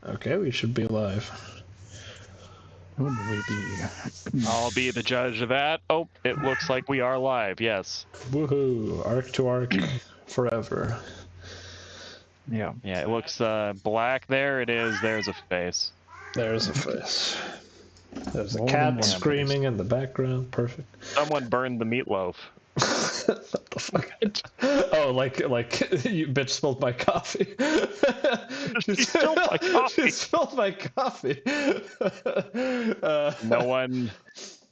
Okay, we should be live. Would we be? I'll be the judge of that. Oh, it looks like we are live, yes. Woohoo! Arc to arc forever. Yeah. Yeah, it looks black. There it is. There's a face. There's a face. There's a More cat than one screaming in the background. Perfect. Someone burned the meatloaf. What the fuck? Oh, like you bitch spilled my coffee. She spilled my coffee. She spilled my coffee. No one.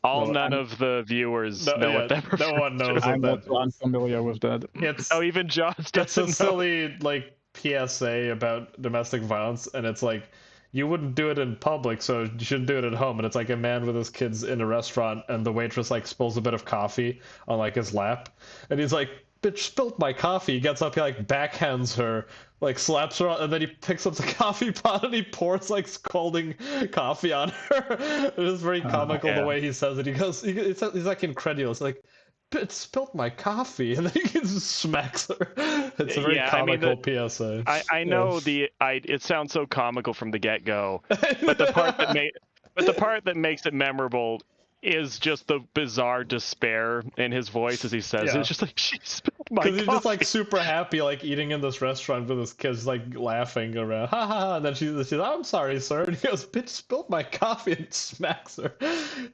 None of the viewers know what that refers No one knows I'm what not unfamiliar with that. it's. Oh, even Josh It's a doesn't know. silly like PSA about domestic violence, and it's like you wouldn't do it in public, so you shouldn't do it at home. And it's like a man with his kids in a restaurant, and the waitress like spills a bit of coffee on like his lap, and he's like, "Bitch, spilled my coffee." He gets up, he like backhands her, like slaps her, and then he picks up the coffee pot and he pours like scalding coffee on her. It is very comical the way he says it. He goes, he's like incredulous, like, "It spilled my coffee," and then he just smacks her. It's a very comical PSA. I know it sounds so comical from the get-go, but the part that makes it memorable is just the bizarre despair in his voice as he says it. It's just like, she spilled my coffee. Because he's just like super happy, like eating in this restaurant with his kids, like laughing around, ha ha ha. And then she's "I'm sorry, sir," and he goes, "Bitch, spilled my coffee," and smacks her.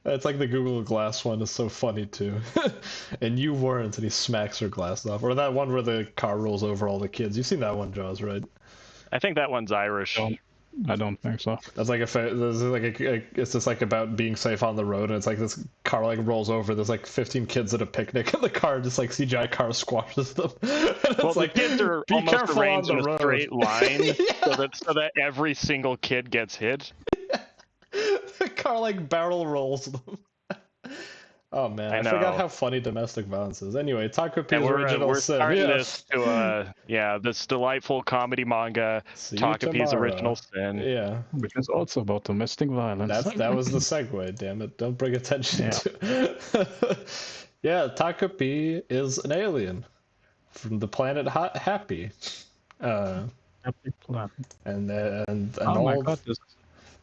It's like the Google Glass one is so funny too. And you weren't, and he smacks her glass off. Or that one where the car rolls over all the kids. You've seen that one, Jaws, right? I think that one's Irish. I don't think so. That's like it's just like about being safe on the road, and it's like this car like rolls over. There's like 15 kids at a picnic, and the car just like CGI car squashes them. Well, like, the kids are be almost careful arranged on in the a road. straight line, so that every single kid gets hit. The car like barrel rolls them. Oh man, I forgot how funny domestic violence is. Anyway, Takopi's original we're sin. starting this to this delightful comedy manga, Takopi's original sin. Yeah, which is also about domestic violence. that was the segue. Damn it! Don't bring attention to it. Yeah, Takopi is an alien from the planet Happy. Happy planet. And Oh my god, this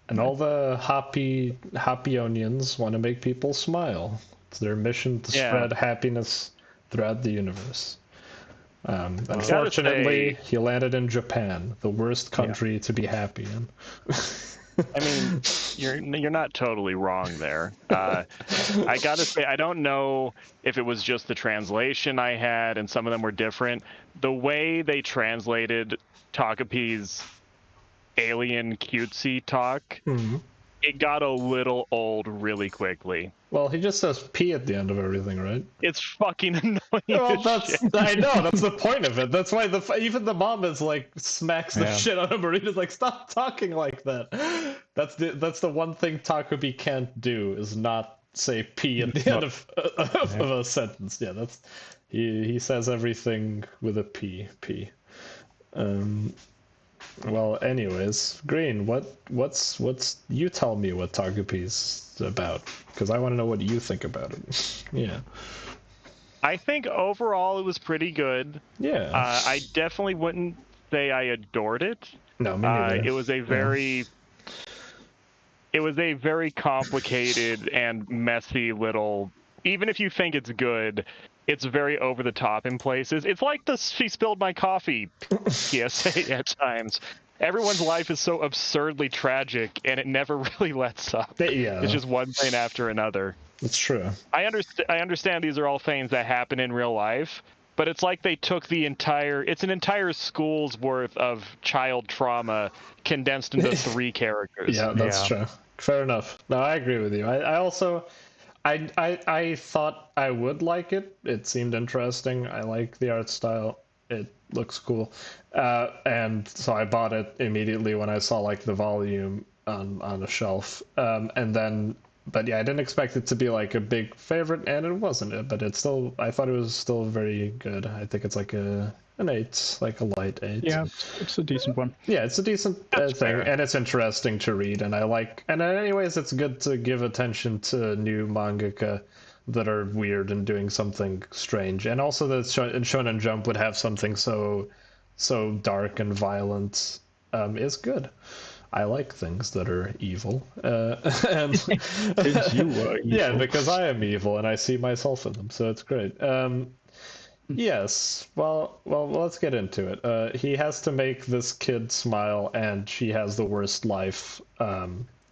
and all the Happyonians want to make people smile. It's their mission to spread happiness throughout the universe. Unfortunately, he landed in Japan, the worst country to be happy in. I mean, you're not totally wrong there. I gotta say, I don't know if it was just the translation I had, and some of them were different. The way they translated Takopi's alien cutesy talk, it got a little old really quickly. Well, he just says P at the end of everything, right? It's fucking annoying. Well, I know, that's the point of it. That's why even the mom is like smacks the shit out of Marina's like, "Stop talking like that." That's the one thing Takopi can't do, is not say P at the end of a sentence. Yeah, that's he says everything with a P. Well, anyways, Green, what's you tell me what Takopi's about, because I want to know what you think about it. Yeah. I think overall it was pretty good. Yeah. I definitely wouldn't say I adored it. No, me neither. It was a very complicated and messy little. Even if you think it's good, it's very over the top in places. It's like the "she spilled my coffee" PSA at times. Everyone's life is so absurdly tragic, and it never really lets up. Yeah. It's just one thing after another. It's true. I understand these are all things that happen in real life, but it's like they took it's an entire school's worth of child trauma condensed into 3 characters. Yeah, that's true. Fair enough. No, I agree with you. I also I thought I would like it. It seemed interesting. I like the art style. It looks cool. And so I bought it immediately when I saw like the volume on a shelf. But yeah, I didn't expect it to be like a big favorite, and it wasn't. But I thought it was still very good. I think it's like an 8, like a light 8. Yeah, it's a decent one. Yeah, it's a decent thing, fair. and it's interesting to read, and anyways, it's good to give attention to new mangaka that are weird and doing something strange, and also that Shonen Jump would have something so dark and violent is good. I like things that are evil, and Since you were evil. yeah, because I am evil and I see myself in them, so it's great. Yes, well, let's get into it. He has to make this kid smile, and she has the worst life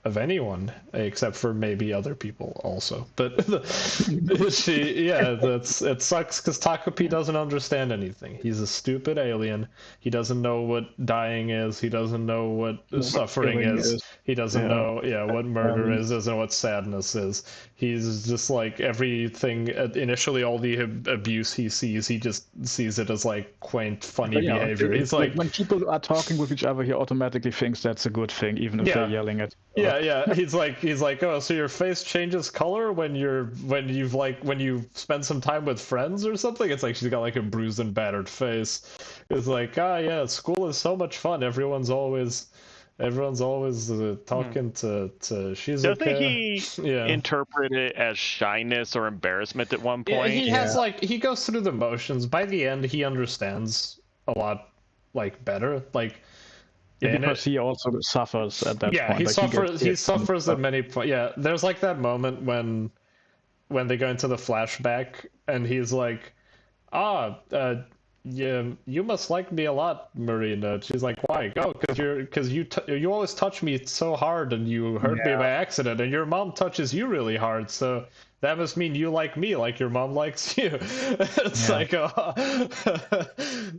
of anyone, except for maybe other people also. But it sucks because Takopi doesn't understand anything. He's a stupid alien. He doesn't know what dying is. He doesn't know what suffering is. He doesn't know, what murder is and what sadness is. He's just like everything. Initially, all the abuse he sees, he just sees it as like quaint, funny behavior. He's like when people are talking with each other, he automatically thinks that's a good thing, even if they're yelling at. Yeah. He's like, oh, so your face changes color when you spend some time with friends or something. It's like she's got like a bruised and battered face. It's like, yeah, school is so much fun. Everyone's always talking to Shizuka. Doesn't he interpret it as shyness or embarrassment at one point? He has he goes through the motions. By the end, he understands a lot better. Because he also suffers at that point. Yeah, he suffers at many points. Yeah, there's like that moment when they go into the flashback and he's like, yeah, you must like me a lot, Marina. She's like, why? Oh, because you always touch me so hard and you hurt me by accident, and your mom touches you really hard, so that must mean you like me, like your mom likes you. It's like, oh,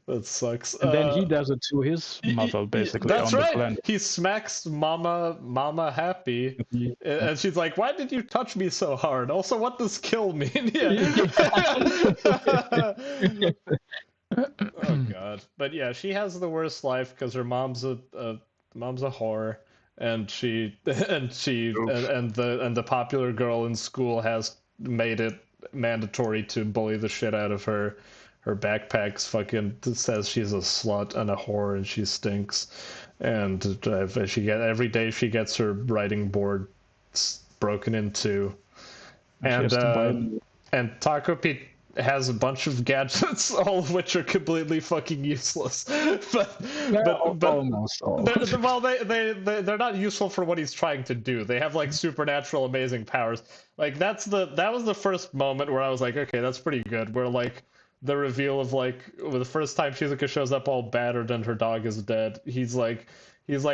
that sucks. And then he does it to his mother, basically. That's on right. The planet. He smacks Mama happy, and she's like, "Why did you touch me so hard? Also, what does kill mean?" Oh god. But yeah, she has the worst life because her mom's a whore, and the popular girl in school has made it mandatory to bully the shit out of her. Her backpack's fucking says she's a slut and a whore and she stinks, and every day she gets her writing board broken into, and Takopi has a bunch of gadgets, all of which are completely fucking useless. but almost all. They're not useful for what he's trying to do. They have like supernatural, amazing powers. Like that was the first moment where I was like, okay, that's pretty good. Where like the reveal of the first time Shizuka shows up all battered and her dog is dead. He's like,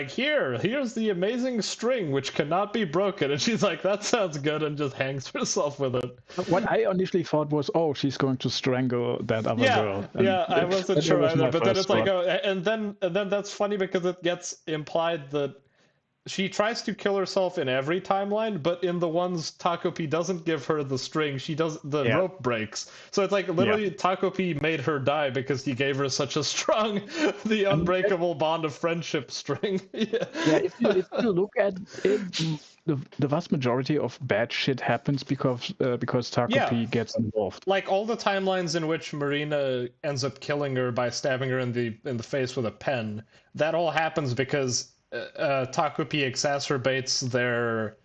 here's the amazing string which cannot be broken, and she's like, that sounds good, and just hangs herself with it. What I initially thought was, oh, she's going to strangle that other girl. And I wasn't sure either, but then it's like, oh, and then that's funny because it gets implied that she tries to kill herself in every timeline, but in the ones Takopi doesn't give her the string, the rope breaks. So it's like literally Takopi made her die because he gave her such a strong, the unbreakable bond of friendship string. If you look at it, the vast majority of bad shit happens because Takopi gets involved. Like all the timelines in which Marina ends up killing her by stabbing her in the face with a pen, that all happens because Takopi exacerbates their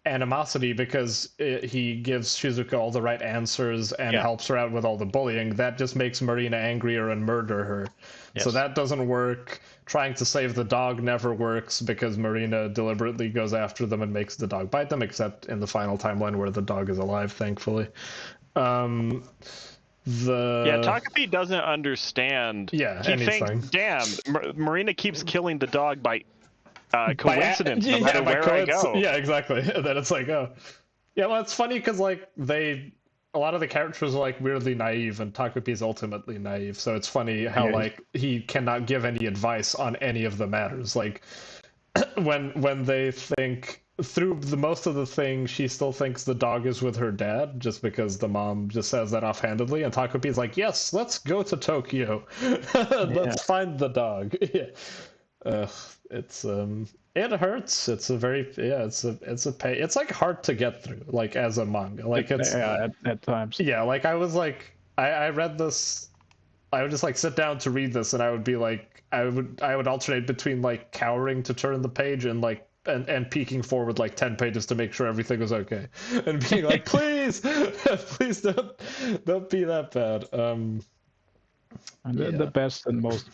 animosity because he gives Shizuka all the right answers and helps her out with all the bullying. That just makes Marina angrier and murder her. Yes. So that doesn't work. Trying to save the dog never works because Marina deliberately goes after them and makes the dog bite them, except in the final timeline where the dog is alive, thankfully. Takopi doesn't understand. He thinks, damn, Marina keeps killing the dog by coincidence, no matter where I go. Yeah, exactly. And then it's like, oh, yeah. Well, it's funny because like a lot of the characters are like weirdly naive, and Takopi is ultimately naive. So it's funny how like he cannot give any advice on any of the matters. Like when they think through most of the thing, she still thinks the dog is with her dad, just because the mom just says that offhandedly, and Takopi is like, yes, let's go to Tokyo, let's find the dog. It's it hurts. It's a very it's a pain. It's like hard to get through, like as a manga. Like it's at times. Yeah, like I was like I read this, I would just like sit down to read this, and I would be like I would alternate between like cowering to turn the page and like and peeking forward like 10 pages to make sure everything was okay, and being like, please don't be that bad. And the best and most,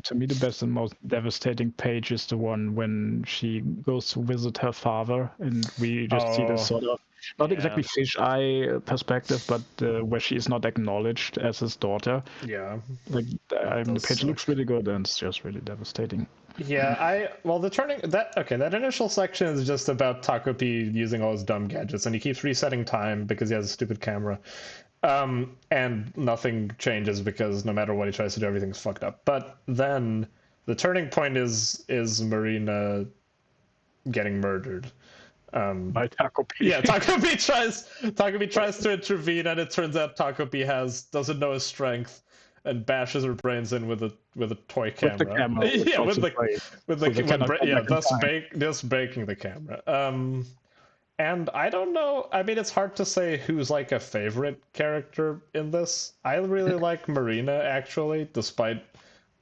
to me, the best and most devastating page is the one when she goes to visit her father, and we just see this sort of not exactly fisheye perspective, but where she is not acknowledged as his daughter. Yeah. Like the page looks really good, and it's just really devastating. Yeah, that initial section is just about Takopi using all his dumb gadgets, and he keeps resetting time because he has a stupid camera. And nothing changes because no matter what he tries to do, everything's fucked up. But then the turning point is Marina getting murdered. By Takopi. Yeah, Takopi tries to intervene, and it turns out Takopi doesn't know his strength and bashes her brains in with a toy camera. With the camera. Thus breaking the camera. And I don't know. I mean, it's hard to say who's like a favorite character in this. I really like Marina, actually, despite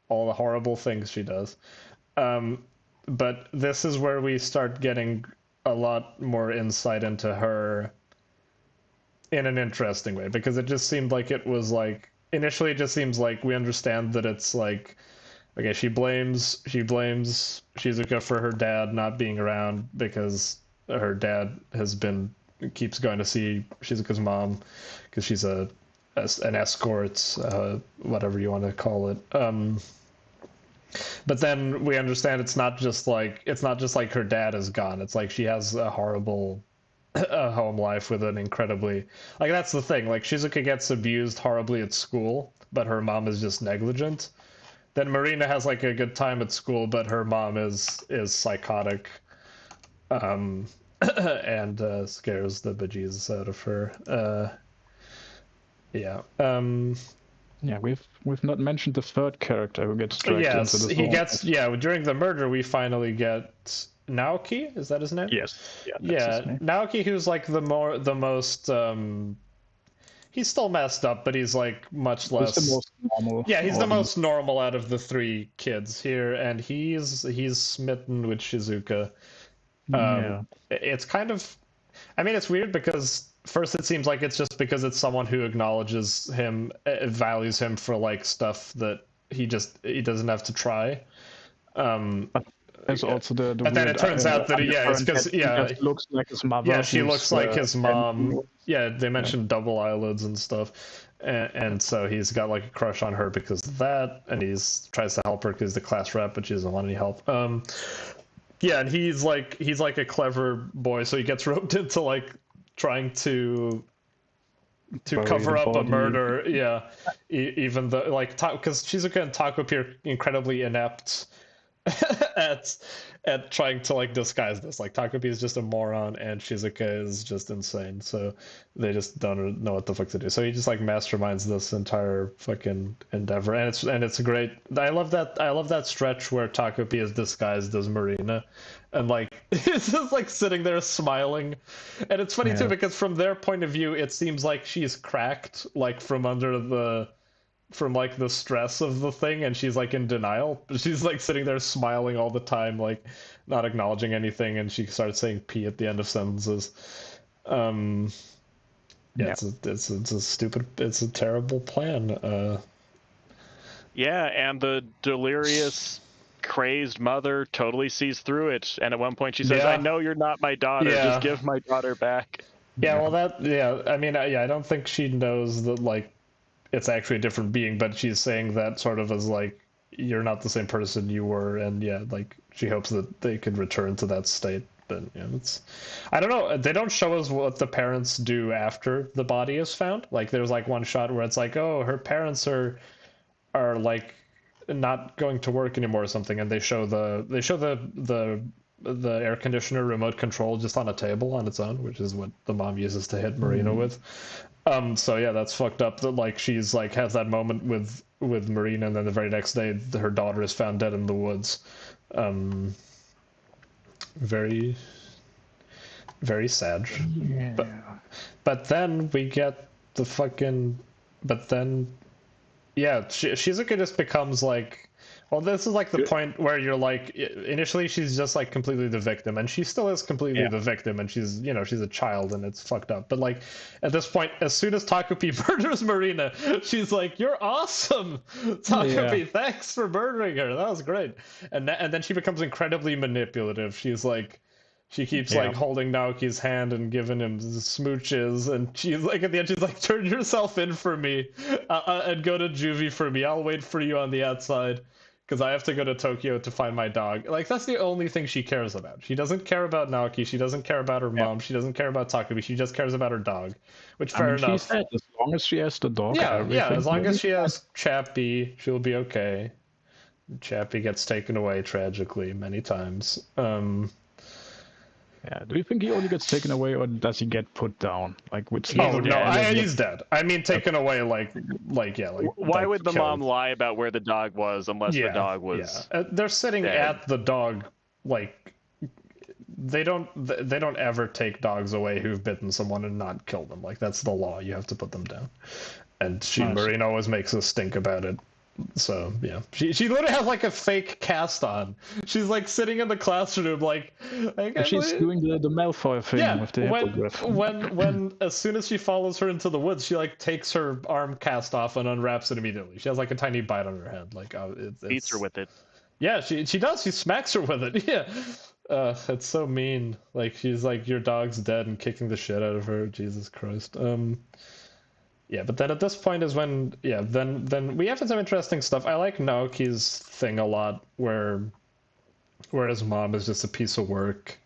all the horrible things she does. But this is where we start getting a lot more insight into her in an interesting way, because it just seemed like it was like initially it just seems like we understand that it's like, okay, she blames Shizuka for her dad not being around because her dad keeps going to see Shizuka's mom because she's an escort, whatever you want to call it. But then we understand it's not just like her dad is gone. It's like she has a horrible home life with an incredibly, like, that's the thing. Like, Shizuka gets abused horribly at school, but her mom is just negligent. Then Marina has like a good time at school, but her mom is psychotic. And scares the bejesus out of her. Yeah. Yeah, we've not mentioned the third character who gets dragged into this. During the murder we finally get Naoki. Is that his name? Yes. Yeah. Naoki, who's like the most. He's still messed up, but he's like much less. He's the most normal. Yeah, he's the most normal out of the three kids here, and he's smitten with Shizuka. It's kind of, I mean, it's weird because first it seems like it's just because it's someone who acknowledges him, values him for like stuff that he doesn't have to try. There's also the but then it turns out that it's because he looks like his mother. Yeah, she looks like his mom. Yeah, they mentioned double eyelids and stuff, and so he's got like a crush on her because of that, and tries to help her because he's the class rep, but she doesn't want any help. Yeah, and he's like a clever boy, so he gets roped into like trying to cover up a murder. Yeah, even though like because Shizuka and Takopi are incredibly inept at trying to like disguise this. Like, Takopi is just a moron and Shizuka is just insane, so they just don't know what the fuck to do. So he just like masterminds this entire fucking endeavor, and it's great. I love that stretch where Takopi is disguised as Marina, and like it's just like sitting there smiling, and it's funny too because from their point of view it seems like she's cracked like from like the stress of the thing, and she's like in denial. She's like sitting there smiling all the time, like not acknowledging anything, and she starts saying P at the end of sentences. It's a terrible plan. Yeah, and the delirious, crazed mother totally sees through it, and at one point she says, "I know you're not my daughter. Just give my daughter back." Yeah, well, I mean, I don't think she knows that like it's actually a different being, but she's saying that sort of as like, you're not the same person you were, and like she hopes that they could return to that state. But I don't know, they don't show us what the parents do after the body is found. Like, there's like one shot where it's like, oh, her parents are like not going to work anymore or something, and they show the air conditioner remote control just on a table on its own, which is what the mom uses to hit Marina with. So yeah, that's fucked up that like she's like has that moment with Marina, and then the very next day her daughter is found dead in the woods. Very, very sad. Yeah. But then we get the fucking, Shizuka just becomes like, Well, this is like the point where you're like, initially she's just like completely the victim, and she still is completely the victim, and she's, you know, she's a child and it's fucked up. But like at this point, as soon as Takopi murders Marina, she's like, "You're awesome, Takopi. Thanks for murdering her. That was great." And then she becomes incredibly manipulative. She's like, she keeps like holding Naoki's hand and giving him smooches, and she's like, at the end, she's like, "Turn yourself in for me, and go to juvie for me. I'll wait for you on the outside, because I have to go to Tokyo to find my dog." Like, that's the only thing she cares about. She doesn't care about Naoki. She doesn't care about her mom. She doesn't care about Takopi. She just cares about her dog, which fair enough. She said, as long as she has the dog. Yeah. As long as she has Chappie, she'll be okay. Chappie gets taken away tragically many times. Yeah. Do you think he only gets taken away, or does he get put down? Like, which? Oh no, he's dead. I mean, taken away, like. Why would the mom lie about where the dog was unless the dog was? Yeah. They're sitting at the dog, like. They don't ever take dogs away who've bitten someone and not kill them. Like, that's the law. You have to put them down. And Marina always makes a stink about it. So yeah, she literally has like a fake cast on. She's like sitting in the classroom, like she's doing the Malfoy thing with the hippogriff. When as soon as she follows her into the woods, she like takes her arm cast off and unwraps it immediately. She has like a tiny bite on her head, like it's beats her with it. Yeah, she does. She smacks her with it. Yeah, it's so mean. Like, she's like, "Your dog's dead," and kicking the shit out of her. Jesus Christ. Yeah, but then at this point is when, then we have some interesting stuff. I like Naoki's thing a lot, where his mom is just a piece of work,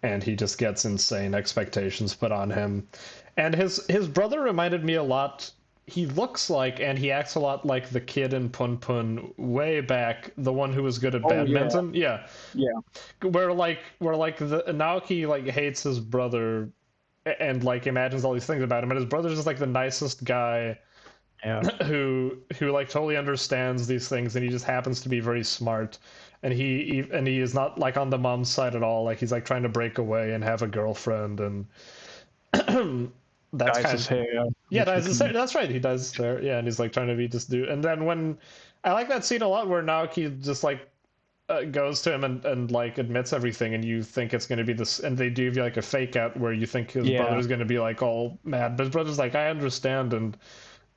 and he just gets insane expectations put on him. And his brother reminded me a lot. He looks like, and he acts a lot like the kid in PunPun way back, the one who was good at badminton. Yeah. Where the Naoki like hates his brother and like imagines all these things about him, and his brother's just like the nicest guy who like totally understands these things, and he just happens to be very smart, and he is not like on the mom's side at all. Like, he's like trying to break away and have a girlfriend, and that's dyes his hair. Dyes his hair. That's right, he dyes his hair. Yeah, and he's like trying to be this dude. And then when I like that scene a lot, where Naoki just like goes to him and like admits everything, and you think it's going to be this, and they do like a fake out where you think his brother's going to be like all mad, but his brother's like, "I understand, and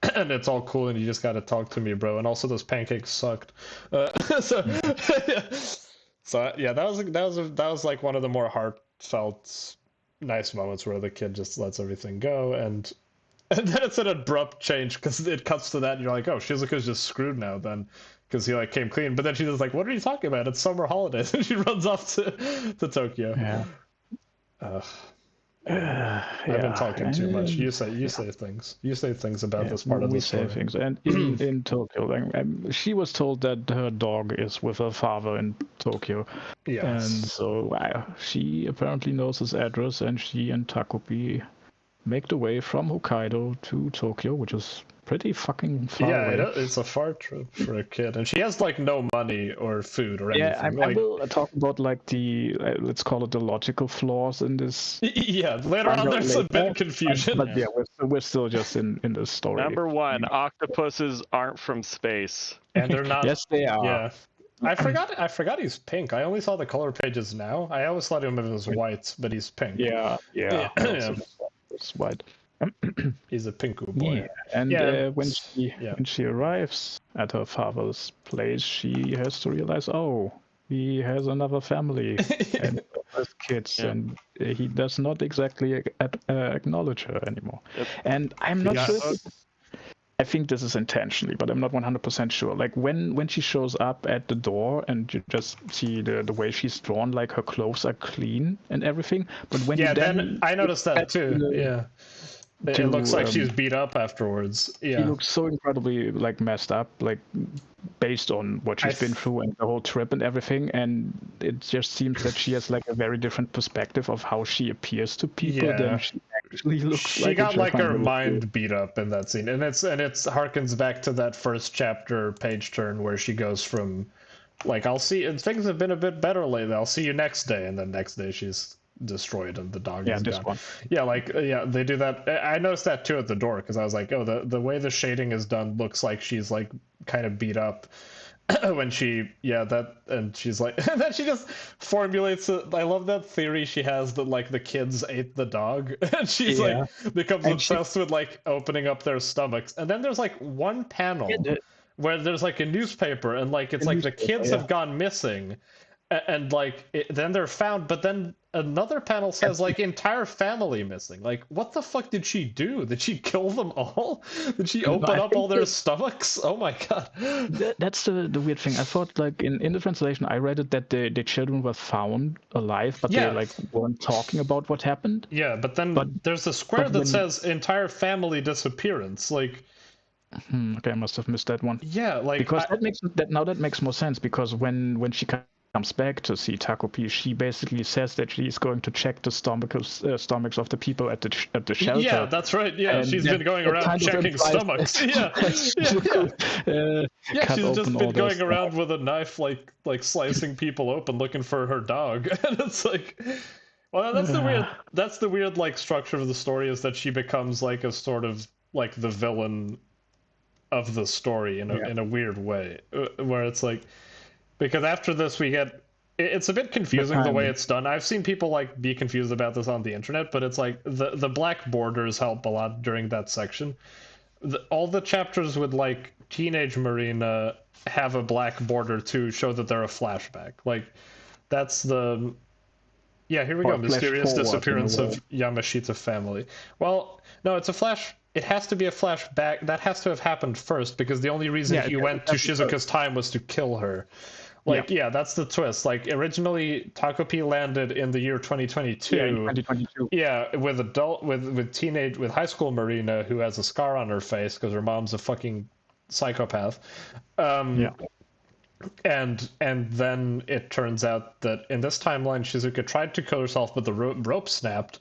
it's all cool, and you just got to talk to me, bro. And also, those pancakes sucked." So yeah, that was like one of the more heartfelt, nice moments where the kid just lets everything go, and then it's an abrupt change because it cuts to that, and you're like, "Oh, Shizuka's just screwed now then." Because he like came clean, but then she's just like, "What are you talking about? It's summer holidays," and she runs off to Tokyo. I've been talking too much. You say things. You say things about this part of the story. We say things, and in Tokyo, she was told that her dog is with her father in Tokyo, and so she apparently knows his address, and she and Takopi make the way from Hokkaido to Tokyo, which is pretty fucking far away. Yeah, it's a far trip for a kid, and she has like no money or food or anything. I will talk about like the let's call it the logical flaws in this. Yeah, later on there's a bit of confusion. But yeah, we're still just in the story. Number one, octopuses aren't from space, and they're not. Yes, they are. Yeah. I forgot he's pink. I only saw the color pages now. I always thought him as white, but he's pink. Yeah. It's white. He's a pinku boy. Yeah. And when she arrives at her father's place, she has to realize, he has another family and has kids, and he does not exactly acknowledge her anymore. Yep. And I'm not sure. I think this is intentionally, but I'm not 100% sure. Like when she shows up at the door, and you just see the way she's drawn, like her clothes are clean and everything. But when then I noticed that too. It looks like she's beat up afterwards. Yeah, she looks so incredibly like messed up, like based on what she's been through and the whole trip and everything. And it just seems that she has like a very different perspective of how she appears to people than she actually looks like. She got like her mind beat up in that scene, and it harkens back to that first chapter page turn where she goes from like, "I'll see," and things have been a bit better lately. "I'll see you next day," and then next day she's destroyed and the dog is gone. They do that. I noticed that too at the door, because I was like, the way the shading is done looks like she's like kind of beat up, when she and she's like and then she just formulates it. I love that theory she has that like the kids ate the dog and she's like Yeah, becomes and she obsessed with like opening up their stomachs. And then there's like one yeah, panel where there's like a newspaper and like it's the like the newspaper, kids yeah. have gone missing and like then they're found, but then another panel says like entire family missing. Like what the fuck did she do? Did she kill them all? Did she No, open I up all think their stomachs? Oh my god. that's the weird thing. I thought like in the translation I read it that the children were found alive, but they Yeah. like weren't talking about what happened. Yeah, but then But there's a square that when says entire family disappearance. Like, okay, I must have missed that one. yeah, like Because that makes more sense, because when she comes back to see Takopi, she basically says that she's going to check the stomachs of the people at the shelter. yeah, that's right. Yeah, And she's that- been going that around kind of checking implies stomachs. that Yeah, she yeah, could, yeah. cut She's just open been all their going around stomachs. with a knife, like slicing people open, looking for her dog. And it's like, well, that's the weird like structure of the story is that she becomes like a sort of like the villain of the story in a weird way, where it's like because after this we get it's a bit confusing the way it's done. I've seen people like be confused about this on the internet, but it's like the black borders help a lot during that section. All the chapters with like teenage Marina have a black border to show that they're a flashback. Like that's the here we go. Mysterious disappearance of Yamashita family. Well, no, it's a flash. It has to be a flashback. That has to have happened first because the only reason he went to Shizuka's time was to kill her. Like, that's the twist. Like, originally, Takopi landed in the year 2022. Yeah, in 2022. Yeah, with high school Marina who has a scar on her face because her mom's a fucking psychopath. And then it turns out that in this timeline, Shizuka tried to kill herself, but the rope snapped,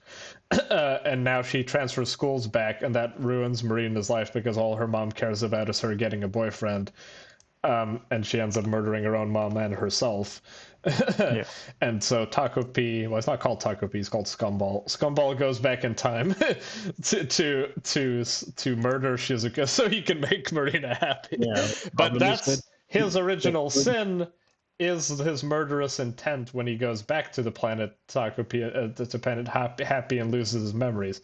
and now she transfers schools back, and that ruins Marina's life because all her mom cares about is her getting a boyfriend. And she ends up murdering her own mom and herself. And so Takopi, well, it's not called Takopi, it's called Scumball. Scumball goes back in time to murder Shizuka so he can make Marina happy. But that's his original sin is his murderous intent when he goes back to the planet Takopi, to planet Happy and loses his memories.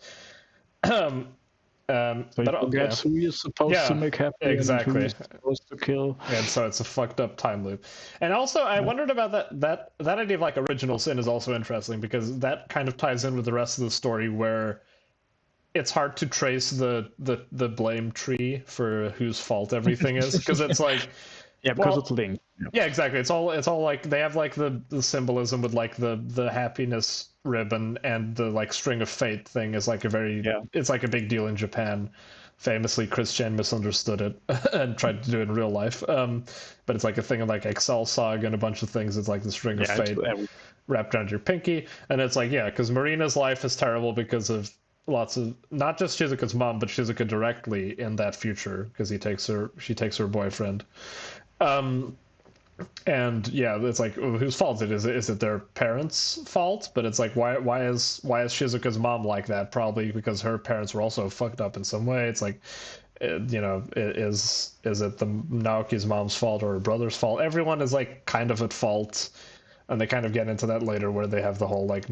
So he forgets who he's supposed to make happy exactly. and who he's supposed to kill. And so it's a fucked up time loop. And also, I wondered about that idea of like original sin is also interesting because that kind of ties in with the rest of the story where it's hard to trace the blame tree for whose fault everything is because it's like because it's linked. Yeah, exactly. It's all like they have like the symbolism with like the happiness ribbon and the like string of fate thing is like a very it's like a big deal in Japan. Famously, Christian misunderstood it and tried to do it in real life. But it's like a thing of like Excel Saga and a bunch of things. It's like the string of fate wrapped around your pinky, and it's like because Marina's life is terrible because of lots of not just Shizuka's mom, but Shizuka directly in that future because she takes her boyfriend. And it's like whose fault is it their parents' fault? But it's like why is Shizuka's mom like that? Probably because her parents were also fucked up in some way. It's like is it the Naoki's mom's fault or her brother's fault? Everyone is like kind of at fault, and they kind of get into that later where they have the whole like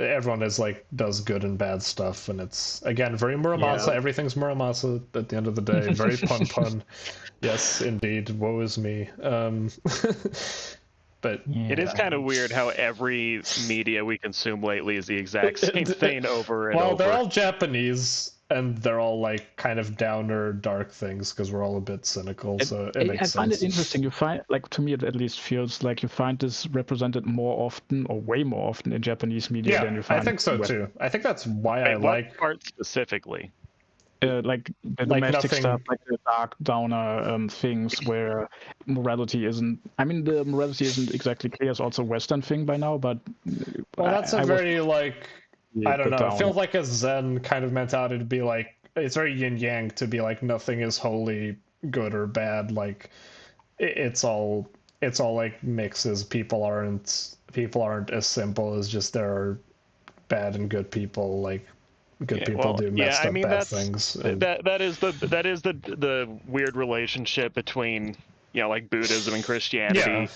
everyone is like does good and bad stuff, and it's again very Muramasa. Everything's Muramasa at the end of the day. Very PunPun. Yes, indeed. Woe is me. But it is kind of weird how every media we consume lately is the exact same thing over and over. Well, they're all Japanese, and they're all like kind of downer, dark things because we're all a bit cynical. So it makes sense. I find it interesting. You find, like, to me, it at least feels like you find this represented more often, or way more often, in Japanese media than you find. I think so too. I think that's why I like part specifically. Like the domestic stuff, like the dark downer things where morality isn't. I mean, the morality isn't exactly clear. It's also a Western thing by now, but that's I don't know. It feels like a Zen kind of mentality to be like it's very yin yang to be like nothing is wholly good or bad. Like it's all like mixes. People aren't as simple as just there are bad and good people. Like good people do messed up bad things. That is the weird relationship between like Buddhism and Christianity. Yeah.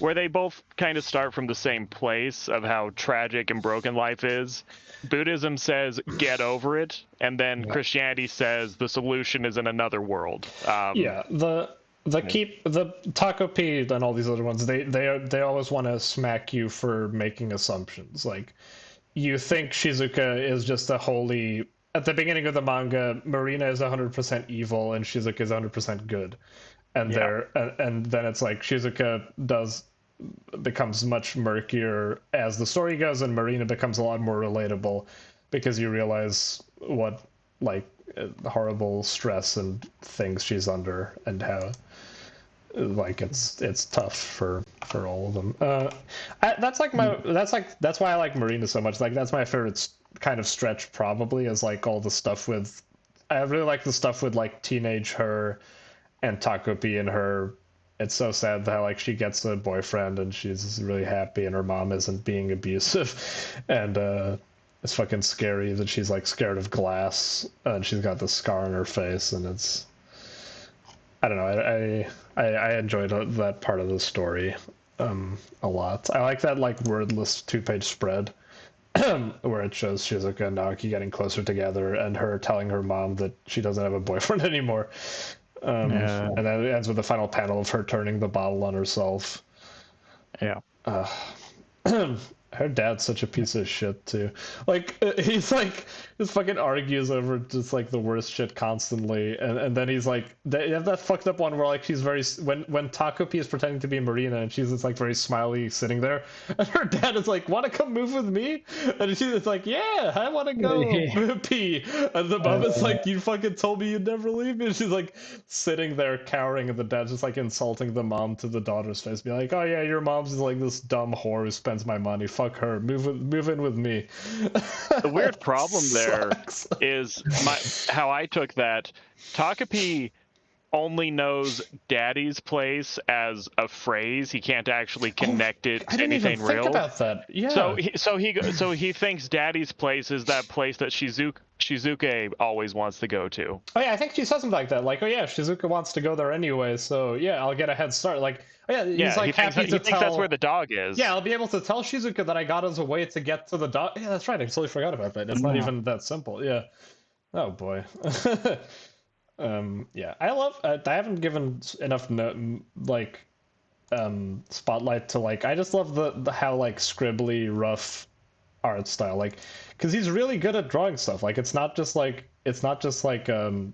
Where they both kind of start from the same place of how tragic and broken life is. Buddhism says get over it, and then Christianity says the solution is in another world. The Takopi and all these other ones, they always want to smack you for making assumptions. Like, you think Shizuka is just a holy. At the beginning of the manga, Marina is 100% evil and Shizuka is 100% good. And and then it's like Shizuka becomes much murkier as the story goes, and Marina becomes a lot more relatable because you realize what horrible stress and things she's under and how it's tough for all of them. That's why I like Marina so much. Like, that's my favorite kind of stretch, probably, is like all the stuff with. I really like the stuff with like teenage her and Takopi and her. It's so sad how like she gets a boyfriend and she's really happy and her mom isn't being abusive, and it's fucking scary that she's like scared of glass and she's got this scar on her face, and it's, I don't know, I enjoyed that part of the story a lot. I like that like wordless 2-page spread where it shows Shizuka and Naoki getting closer together and her telling her mom that she doesn't have a boyfriend anymore. And then it ends with the final panel of her turning the bottle on herself. Yeah. Her dad's such a piece of shit too. Like, he's like just fucking argues over just like the worst shit constantly, and then he's like, they have that fucked up one where like she's very, when Takopi is pretending to be Marina and she's just like very smiley sitting there, and her dad is like, want to come move with me? And she's like, yeah, I want to go pee. And the mom is like, you fucking told me you'd never leave me. And she's like sitting there cowering, and the dad's just like insulting the mom to the daughter's face, be like, oh yeah, your mom's just like this dumb whore who spends my money. Fuck her. Move in with me. The weird problem there is how I took that. Takopi only knows daddy's place as a phrase. He can't actually connect it to anything real. I didn't even think about that. Yeah. So he thinks daddy's place is that place that Shizuka always wants to go to. Oh yeah, I think she says something like that. Like, oh yeah, Shizuka wants to go there anyway, so yeah, I'll get a head start. Like, oh yeah, he's like happy to tell. He thinks that's where the dog is. Yeah, I'll be able to tell Shizuka that I got as a way to get to the dog. Yeah, that's right. I totally forgot about that. It's not even that simple. Yeah. Oh boy. Yeah, I haven't given enough spotlight to like. I just love the how like scribbly, rough art style. Like, because he's really good at drawing stuff. Like, it's not just like an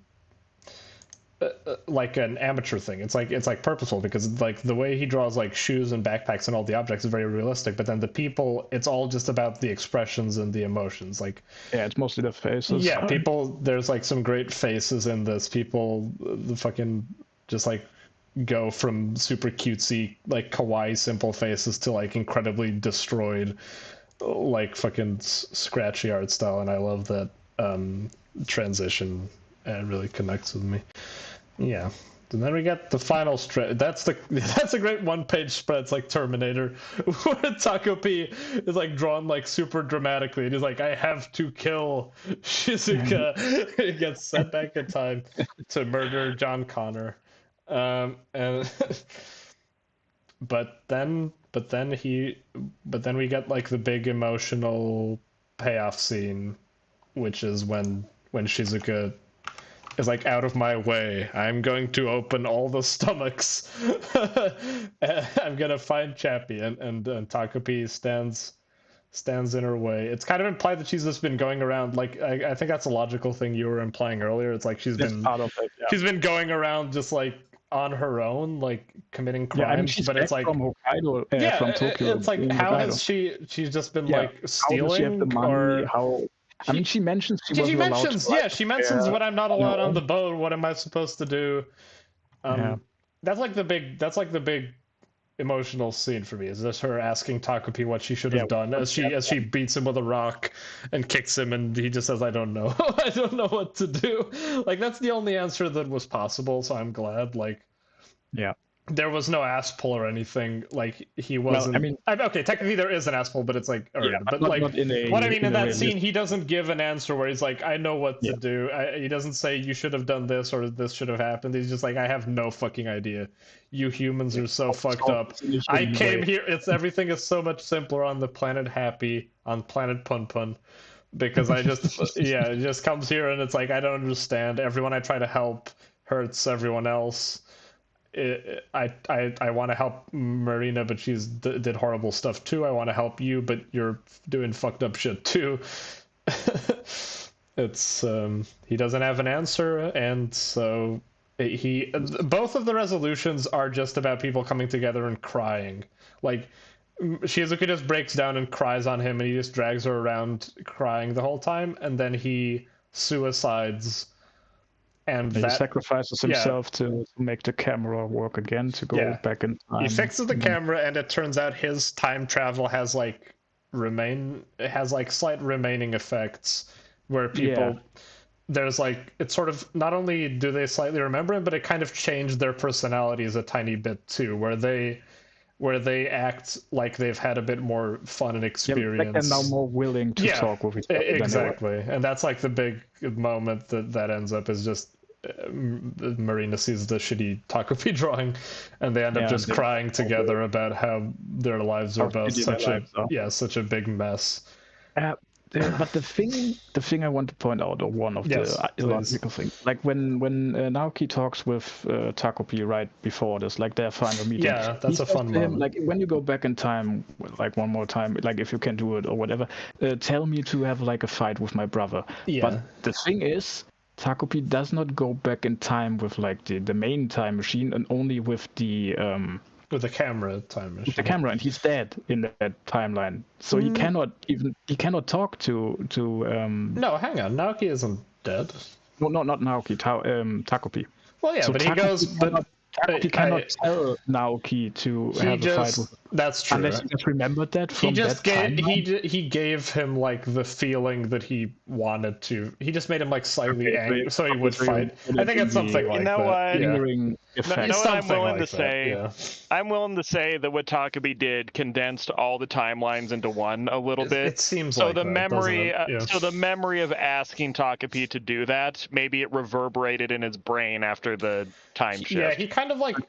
amateur thing. It's like purposeful, because like the way he draws like shoes and backpacks and all the objects is very realistic, but then the people, it's all just about the expressions and the emotions. Like, yeah, it's mostly the faces. Yeah, people, there's like some great faces in this. People, the fucking just like go from super cutesy like kawaii simple faces to like incredibly destroyed like fucking scratchy art style, and I love that transition. It really connects with me. Yeah. And then we get the final stretch. That's a great 1-page spread. It's like Terminator, where Takopi is like drawn like super dramatically, and he's like, I have to kill Shizuka. He gets sent back in time to murder John Connor. And but then we get like the big emotional payoff scene, which is when Shizuka is like, out of my way, I'm going to open all the stomachs. I'm gonna find Chappie, and Takopi stands in her way. It's kind of implied that she's just been going around, like, I think that's a logical thing you were implying earlier. It's like she's been going around just like on her own, like committing crimes. Yeah, I mean, she's but it's like from Hokkaido, from Tokyo. It's like, how has she's just been like stealing? How does she have the money? Or how? I mean, she mentions she mentions when I'm not allowed on the boat. What am I supposed to do? That's like the big emotional scene for me. Is this her asking Takopi what she should have done as she beats him with a rock and kicks him, and he just says, I don't know. I don't know what to do. Like, that's the only answer that was possible, so I'm glad. Like, yeah. there was no ass pull or anything. Like he Well, wasn't. I mean, Okay, technically there is an ass pull, but it's like yeah, earned. But not, like not in a what I mean in that realistic. scene, he doesn't give an answer where he's like, "I know what to Yeah. do." He doesn't say you should have done this or this should have happened. He's just like, "I have no fucking idea. You humans are so fucked up. I came here. It's everything is so much simpler on the planet Happy, on planet PunPun." Because I just yeah, it just comes here and it's like I don't understand. Everyone I try to help hurts everyone else. I want to help Marina, but she's did horrible stuff too. I want to help you, but you're doing fucked up shit too. It's he doesn't have an answer, and so he both of the resolutions are just about people coming together and crying. Like Shizuka just breaks down and cries on him, and he just drags her around crying the whole time, and then he suicides. And he that sacrifices himself to make the camera work again, to go back in time. He fixes the camera, and it turns out his time travel has like slight remaining effects where people there's like it's sort of not only do they slightly remember him, but it kind of changed their personalities a tiny bit too, where they act like they've had a bit more fun and experience. Like they're now more willing to talk with each other. Exactly, and that's like the big moment that ends up is just Marina sees the shitty Takopi drawing, and they end up just crying together about how their lives are both such a big mess. But the thing I want to point out, or one of the illogical things, like when Naoki talks with Takopi right before this, like their final meeting. Yeah, that's a fun moment. Like when you go back in time, like one more time, like if you can do it or whatever, tell me to have like a fight with my brother. Yeah. But the thing is, Takopi does not go back in time with like the main time machine, and only with the with the camera time machine. With the camera, and he's dead in that timeline, so he cannot talk to. No, hang on, Naoki isn't dead. No, not Naoki. Takopi. Well, yeah, so but Takopi he goes. Takopi cannot tell Naoki to have a fight with. That's true. Unless he just remembered that from he gave him like the feeling that he wanted to. He just made him like slightly angry, so he would fight. I think it's something like that. I'm willing to say. I'm willing to say that what Takopi did condensed all the timelines into one a little bit. It seems so like the that, memory. Yeah. So the memory of asking Takopi to do that, maybe it reverberated in his brain after the time shift. Yeah, he kind of like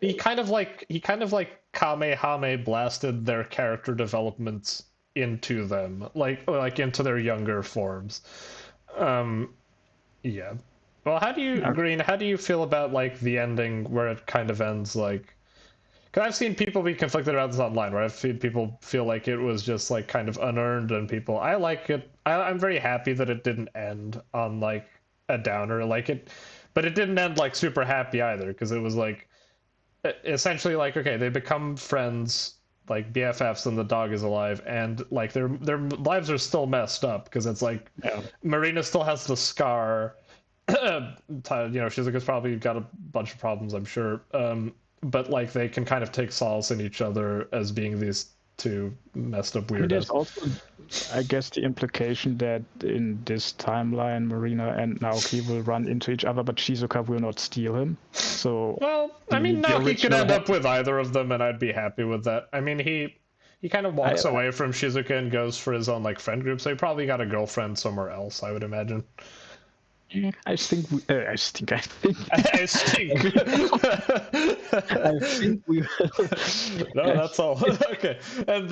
Kamehame blasted their character developments into them, like into their younger forms. Yeah. Well, Green, how do you feel about like the ending where it kind of ends like? Because I've seen people be conflicted about this online, where I've seen people feel like it was just like kind of unearned, and I like it. I'm very happy that it didn't end on like a downer, but it didn't end like super happy either, because it was like essentially like, okay, they become friends, like BFFs, and the dog is alive, and like their lives are still messed up, because it's like Marina still has the scar. Shizuka's probably got a bunch of problems, I'm sure, but like they can kind of take solace in each other as being these two messed up weirdos. There's also, I guess, the implication that in this timeline, Marina and Naoki will run into each other, but Shizuka will not steal him. So, well, I mean, Naoki could end up with either of them, and I'd be happy with that. I mean, he kind of walks away from Shizuka and goes for his own like friend group, so he probably got a girlfriend somewhere else, I would imagine. I think we No, that's all. Okay. And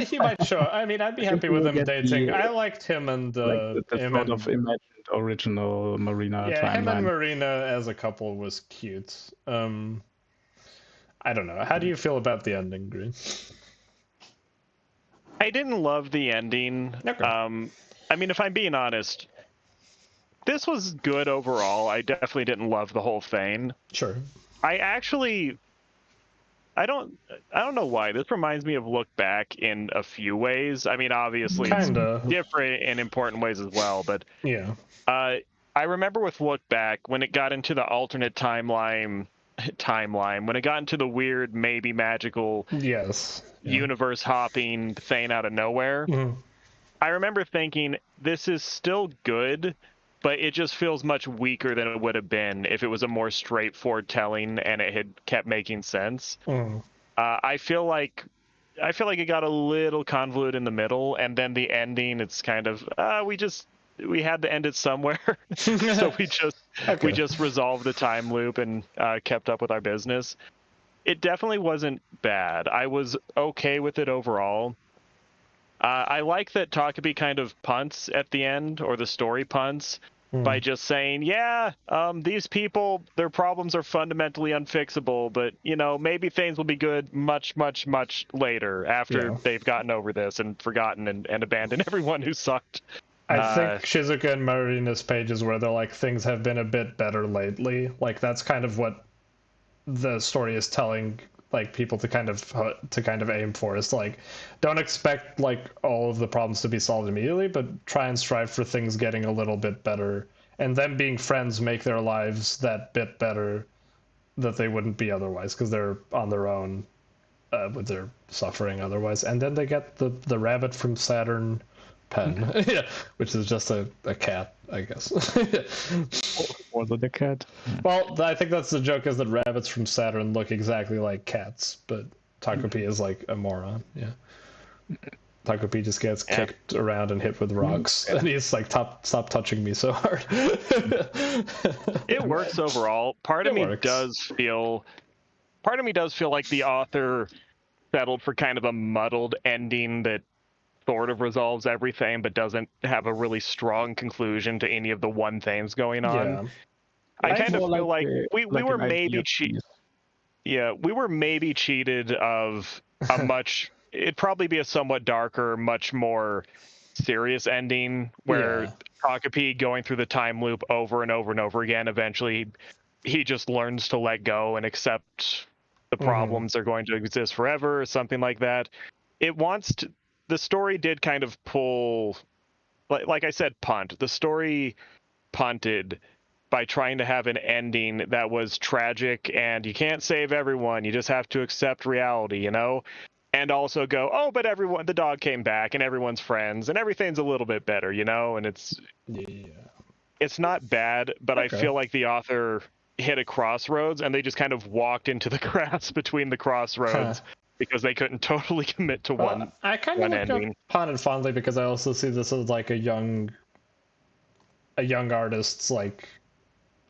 he might show. I mean, I'd be happy with him dating. I liked him and the sort of imagined original Marina timeline. Him and Marina as a couple was cute. I don't know. How do you feel about the ending, Green? I didn't love the ending. Okay. I mean, if I'm being honest, this was good overall. I definitely didn't love the whole thing. Sure. I don't know why. This reminds me of Look Back in a few ways. I mean, obviously it's different in important ways as well, but yeah. I remember with Look Back when it got into the alternate timeline, when it got into the weird, maybe magical universe hopping thing out of nowhere. Mm-hmm. I remember thinking, this is still good, but it just feels much weaker than it would have been if it was a more straightforward telling and it had kept making sense. I feel like it got a little convoluted in the middle, and then the ending, it's kind of we had to end it somewhere, so we just resolved the time loop and kept up with our business. It definitely wasn't bad. I was okay with it overall. I like that Takopi kind of punts at the end, or the story punts, by just saying, these people, their problems are fundamentally unfixable, but, maybe things will be good much, much, much later after they've gotten over this and forgotten and abandoned everyone who sucked. I think Shizuka and Marina's pages where they're like, things have been a bit better lately. Like, that's kind of what the story is telling like people to kind of aim for. Is like, don't expect like all of the problems to be solved immediately, but try and strive for things getting a little bit better, and them being friends make their lives that bit better that they wouldn't be otherwise, because they're on their own with their suffering otherwise. And then they get the rabbit from Saturn pen, which is just a cat, I guess. Was it a cat? Well, I think that's the joke, is that rabbits from Saturn look exactly like cats, but Takopi is like a moron. Takopi just gets kicked around and hit with rocks, and he's like, stop touching me so hard. It works overall. Part of me does feel like the author settled for kind of a muddled ending that sort of resolves everything, but doesn't have a really strong conclusion to any of the one things going on. I kind of feel like we were maybe we were maybe cheated of a much. It'd probably be a somewhat darker, much more serious ending where Takopi going through the time loop over and over and over again. Eventually, he just learns to let go and accept the problems are going to exist forever, or something like that. The story did kind of pull, like I said, punt. The story punted by trying to have an ending that was tragic, and you can't save everyone. You just have to accept reality, and also go, oh, but the dog came back, and everyone's friends, and everything's a little bit better, and it's not bad, but I feel like the author hit a crossroads, and they just kind of walked into the grass between the crossroads. Because they couldn't totally commit to one. I kind of look upon it fondly, because I also see this as like a young artist's like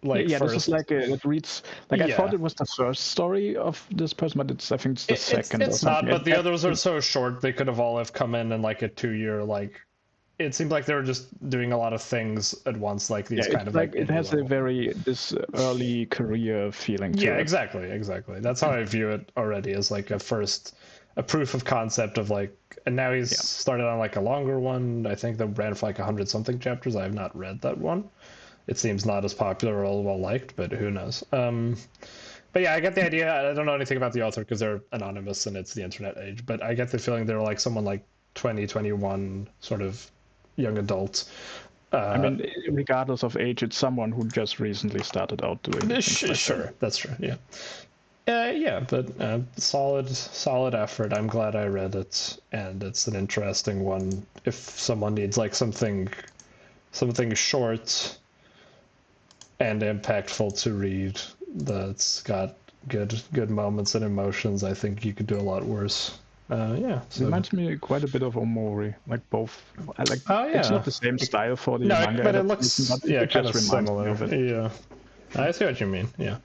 yeah, first. This is like it reads like I thought it was the first story of this person, but I think it's the second. It's not, but the others are so short they could have all come in like a 2-year like. It seemed like they were just doing a lot of things at once, like these kind of like. It has this early career feeling to it. Exactly. That's how I view it already, as like a proof of concept of like, and now he's started on like a longer one. I think that ran for like 100-something chapters. I have not read that one. It seems not as popular or well liked, but who knows? But yeah, I get the idea. I don't know anything about the author because they're anonymous and it's the internet age. But I get the feeling they're like someone like 20, 21, sort of young adult. I mean, regardless of age, it's someone who just recently started out doing it. Sure, that's true. But solid effort. I'm glad I read it, and it's an interesting one. If someone needs like something short and impactful to read, that's got good moments and emotions, I think you could do a lot worse. So. It reminds me quite a bit of Omori, like both. It's not the same style for the manga, but it looks kind of similar. Of it. Yeah, I see what you mean. Yeah,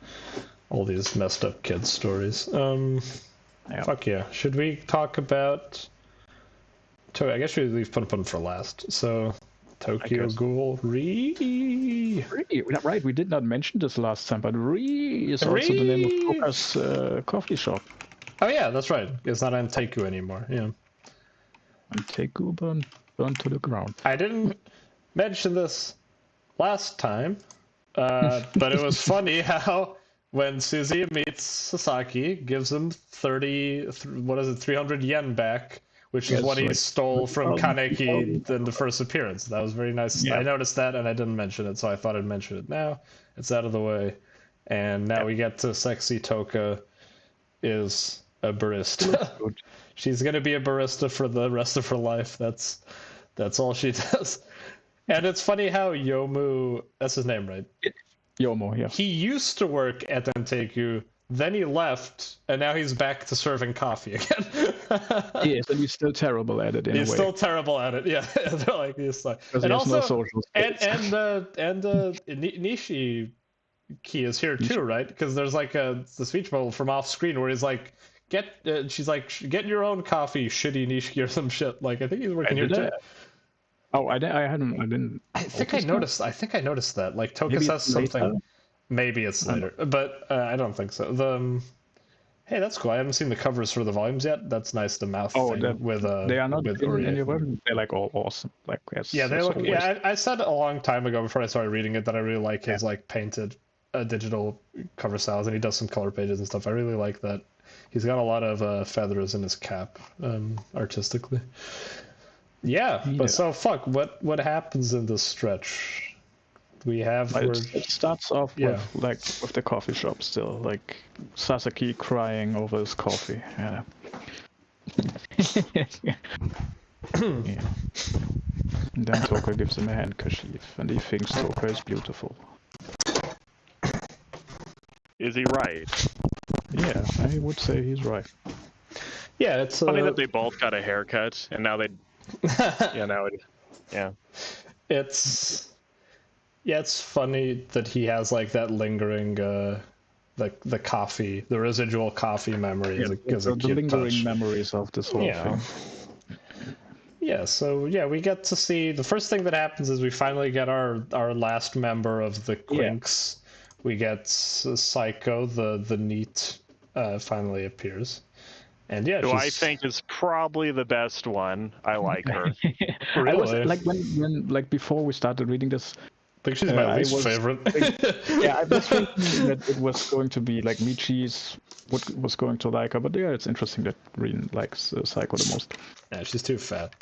all these messed up kids stories. Fuck yeah. Should we talk about? I guess we leave PunPun for last. So, Tokyo Ghoul Re. Right, we did not mention this last time, but Re is also the name of Toka's coffee shop. Oh yeah, that's right. It's not Anteiku anymore. Yeah. Anteiku burned to the ground. I didn't mention this last time, but it was funny how when Suzuki meets Sasaki, gives him 300 yen back, which is what he stole from Kaneki in the first appearance. That was very nice. Yeah. I noticed that and I didn't mention it, so I thought I'd mention it now. It's out of the way. And now we get to sexy Toka is a barista. She's gonna be a barista for the rest of her life. That's all she does. And it's funny how Yomu, that's his name, right? Yomo, yeah. He used to work at Danteiku, then he left, and now he's back to serving coffee again. Yes, and he's still terrible at it in He's a way. still terrible at it. Yeah, they're like he's like, Because and he has also, no social skills. and Nishi Key is here too, right? Because there's like the speech bubble from off screen where he's like, she's like, get your own coffee, shitty Nishi or some shit. Like I think he's working here too. Oh, I didn't. I think I noticed. I think I noticed that. Like Toka says something. Later? Maybe it's later, but I don't think so. Hey, that's cool. I haven't seen the covers for the volumes yet. That's nice. The mouth thing with they are not with in your version. They're like all awesome. Like yeah, they look. Yeah, I said a long time ago before I started reading it that I really like his like painted digital cover styles, and he does some color pages and stuff. I really like that. He's got a lot of feathers in his cap, artistically. Yeah, but so fuck. What happens in this stretch? We have. It starts off with the coffee shop still, like Sasaki crying over his coffee. Yeah. Yeah. And then Toka gives him a handkerchief, and he thinks Toka is beautiful. Is he right? Yeah, I would say he's right. Yeah, it's funny that they both got a haircut, and now they. Yeah. It's funny that he has like that lingering the coffee, the residual coffee memories. Yeah, the lingering memories of this whole thing. Yeah, so we get to see the first thing that happens is we finally get our last member of the Quinks. We get Psycho, the NEET, finally appears. And who I think is probably the best one. I like her. Really? I was like when before we started reading this. I think she's my least favorite. I was thinking that it was going to be like Michi's was going to like her, but yeah, it's interesting that Rin likes Psycho the most. Yeah, she's too fat.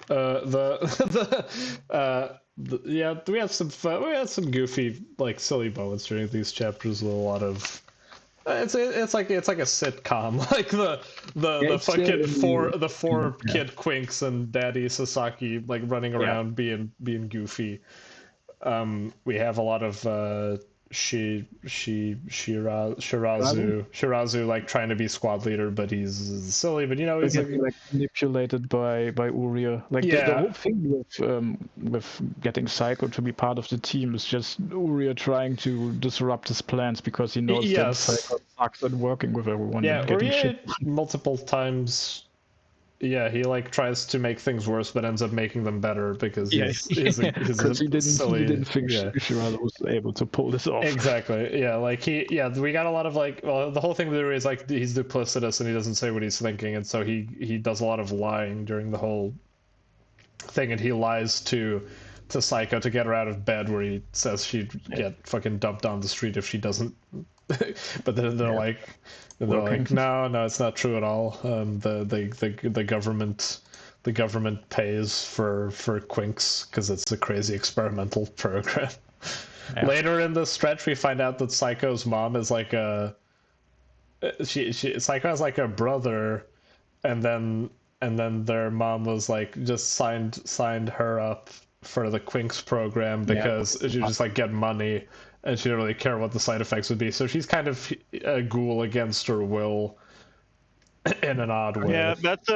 We had some fun, we had some goofy, like silly moments during these chapters with a lot of. It's like a sitcom, like the fucking four kid Quinks and Daddy Sasaki like running around being goofy. We have a lot of Shirazu like trying to be squad leader, but he's silly. But he's like manipulated by Uriah. Like the whole thing with getting Psycho to be part of the team is just Uriah trying to disrupt his plans because he knows that Psycho sucks at working with everyone. Yeah, Uriah multiple times. Yeah, he like tries to make things worse, but ends up making them better because he didn't think Shirazu was able to pull this off. Exactly. Yeah, like we got a lot of like, well, the whole thing there is like he's duplicitous and he doesn't say what he's thinking, and so he does a lot of lying during the whole thing, and he lies to Psycho to get her out of bed, where he says she'd get fucking dumped on the street if she doesn't. But then they're like. And they're like, no, it's not true at all. The government pays for Quinks because it's a crazy experimental program. Yeah. Later in the stretch, we find out that Psycho's mom is like Psycho has like a brother, and then their mom was like just signed her up for the Quinks program because she just like get money. And she didn't really care what the side effects would be, so she's kind of a ghoul against her will, in an odd way. Yeah, that's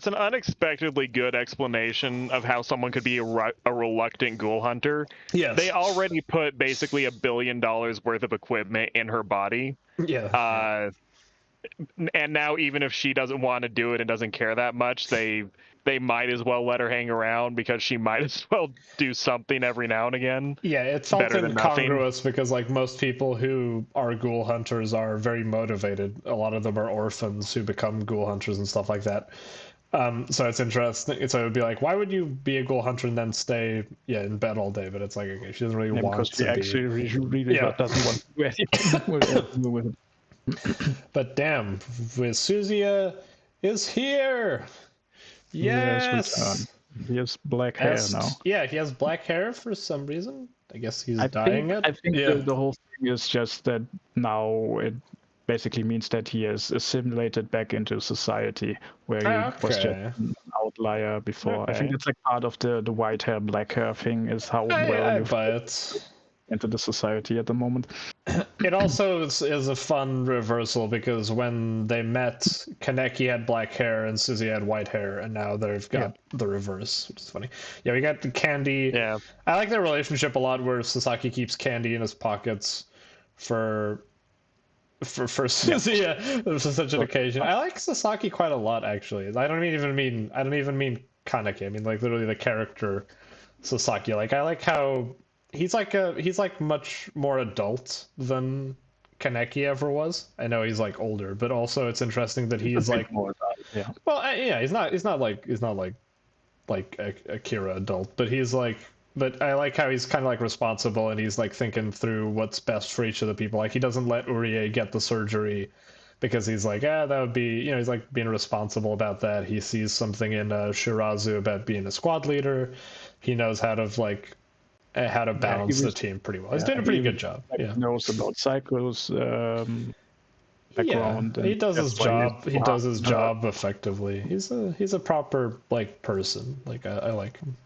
an unexpectedly good explanation of how someone could be a reluctant ghoul hunter. Yes. They already put basically $1 billion worth of equipment in her body. Yeah. And now even if she doesn't want to do it and doesn't care that much, they might as well let her hang around because she might as well do something every now and again. Yeah, it felt incongruous because like most people who are ghoul hunters are very motivated. A lot of them are orphans who become ghoul hunters and stuff like that. So it's interesting. So it would be like, why would you be a ghoul hunter and then stay in bed all day? But it's like, okay, she doesn't really want to be. Because she actually really doesn't want to do anything with it. But damn, Suzuya is here. Yes. He has black hair now. Yeah, he has black hair for some reason. I guess he's dyeing it. I think the whole thing is just that now it basically means that he is assimilated back into society, where he was just an outlier before. I think that's like part of the white hair, black hair thing, is how well you buy it into the society at the moment. It also is a fun reversal because when they met, Kaneki had black hair and Suzy had white hair, and now they've got the reverse, which is funny. Yeah, we got the Candy. Yeah. I like their relationship a lot, where Sasaki keeps candy in his pockets for Suzy. Yeah, for such an occasion. I like Sasaki quite a lot, actually. I don't even mean Kaneki. I mean like literally the character Sasaki. Like I like how he's like much more adult than Kaneki ever was. I know he's like older, but also it's interesting that he's like more adult, yeah. Well, yeah, he's not like Akira adult, but he's like. But I like how he's kind of like responsible and he's like thinking through what's best for each of the people. Like he doesn't let Urie get the surgery because he's like, that would be, he's like being responsible about that. He sees something in Shirazu about being a squad leader. He knows how to balance the team pretty well. He's doing a pretty good job. He knows about Psycho's background. Yeah, he does his job. He does his job effectively. He's a proper like person. Like I like him.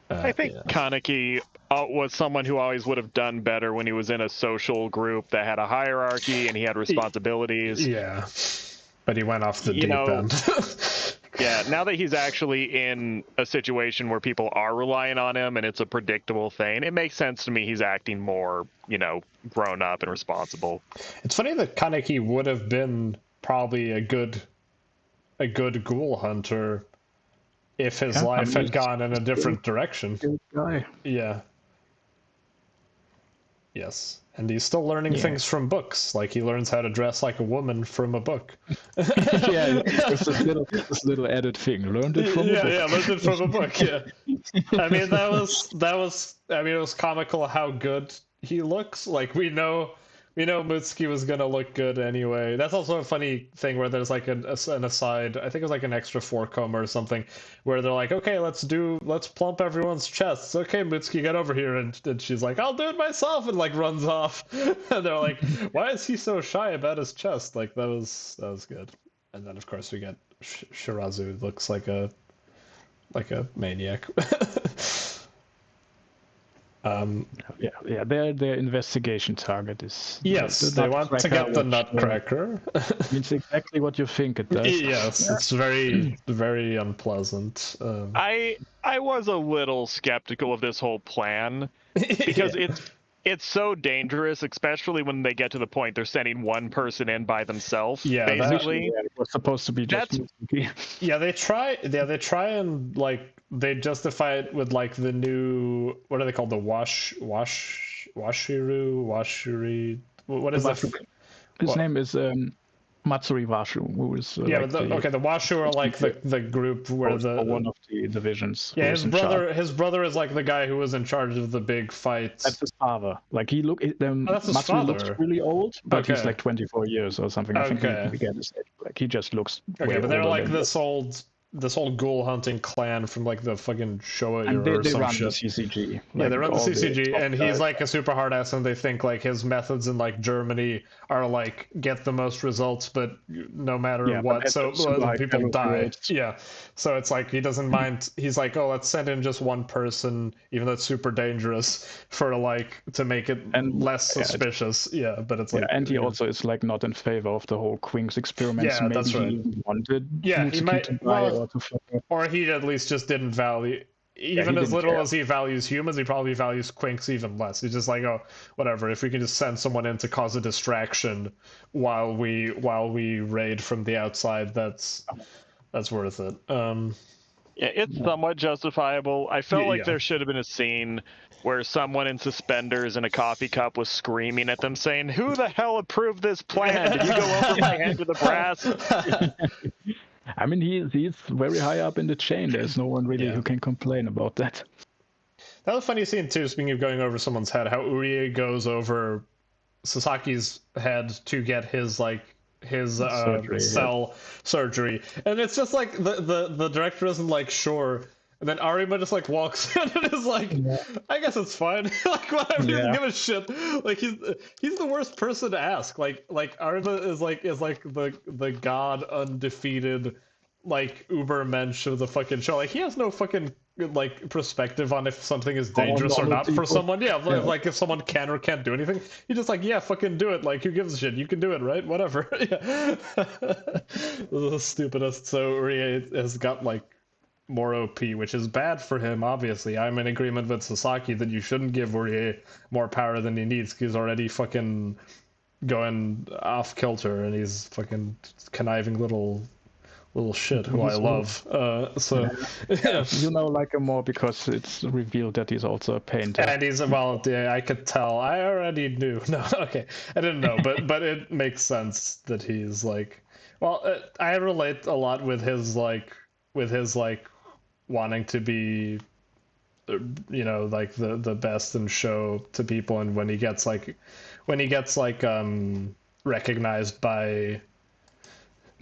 I think Kaneki was someone who always would have done better when he was in a social group that had a hierarchy and he had responsibilities. Yeah, but he went off the deep end. Yeah, now that he's actually in a situation where people are relying on him and it's a predictable thing, it makes sense to me he's acting more, grown up and responsible. It's funny that Kaneki would have been probably a good ghoul hunter if his life had gone in a different direction. Good guy. Yeah. Yes. And he's still learning things from books. Like he learns how to dress like a woman from a book. Yeah, it's this little added thing. Learned it from a book. Yeah, learned it from a book, yeah. I mean, it was comical how good he looks. Like we know Mutsuki was gonna look good anyway. That's also a funny thing where there's like an aside. I think it was like an extra 4-coma or something, where they're like, "Okay, let's plump everyone's chests." Okay, Mutsuki, get over here, and she's like, "I'll do it myself," and like runs off. And they're like, "Why is he so shy about his chest?" Like that was good. And then of course we get Shirazu, who looks like a maniac. Their investigation target is they want to get the Nutcracker. Means exactly what you think it does. Yes, it's very very unpleasant. I was a little skeptical of this whole plan because it's so dangerous, especially when they get to the point they're sending one person in by themselves. Yeah, basically, it was supposed to be just. They try and like. They justify it with like the new, what are they called? The Washuri. What is that? His name is Matsuri Washu, who is the Washu are like the group where one of the divisions. Yeah, his brother is like the guy who was in charge of the big fights. That's his father. Like he Matsuri looks really old, but he's like 24 years or something. I think he get his age. Like he just looks. Okay, but they're like this whole ghoul hunting clan from like the fucking Showa era or some run shit. The CCG. Yeah, they run the CCG, and he's like a super hard ass, and they think like his methods in like Germany are like get the most results, but no matter what, so people die. Yeah, so it's like he doesn't mind. He's like, oh, let's send in just one person, even though it's super dangerous, for like to make it less suspicious. Yeah, but it's like, and he also is like not in favor of the whole Quinks experiments. Yeah, that's right. He wanted he might. Or he at least just didn't value, even as little as he values humans, he probably values Quinks even less. He's just like, oh, whatever. If we can just send someone in to cause a distraction while we raid from the outside, that's worth it. It's somewhat justifiable. I felt like there should have been a scene where someone in suspenders and a coffee cup was screaming at them, saying, "Who the hell approved this plan? Did you go over my head with a brass?" I mean, he's very high up in the chain. There's no one really who can complain about that. That was a funny scene too, speaking of going over someone's head, how Urie goes over Sasaki's head to get his cell surgery. And it's just like the director isn't like sure And then Arima just like walks in and is like, I guess it's fine. Like whatever, he doesn't give a shit. Like he's the worst person to ask. Like Arima is like the god undefeated like Ubermensch of the fucking show. Like he has no fucking like perspective on if something is dangerous or not for someone. Yeah, like if someone can or can't do anything. He's just like, yeah, fucking do it. Like who gives a shit? You can do it, right? Whatever. Yeah. The stupidest. So Rie has got like more OP, which is bad for him, obviously. I'm in agreement with Sasaki that you shouldn't give Rie more power than he needs, because he's already fucking going off kilter and he's fucking conniving little shit who I love. Yeah. You know, like him more because it's revealed that he's also a painter. And he's, well, yeah, I could tell. I already knew. No, okay, I didn't know, but it makes sense that he's like, well, I relate a lot with his like wanting to be, you know, like the best and show to people, and when he gets recognized by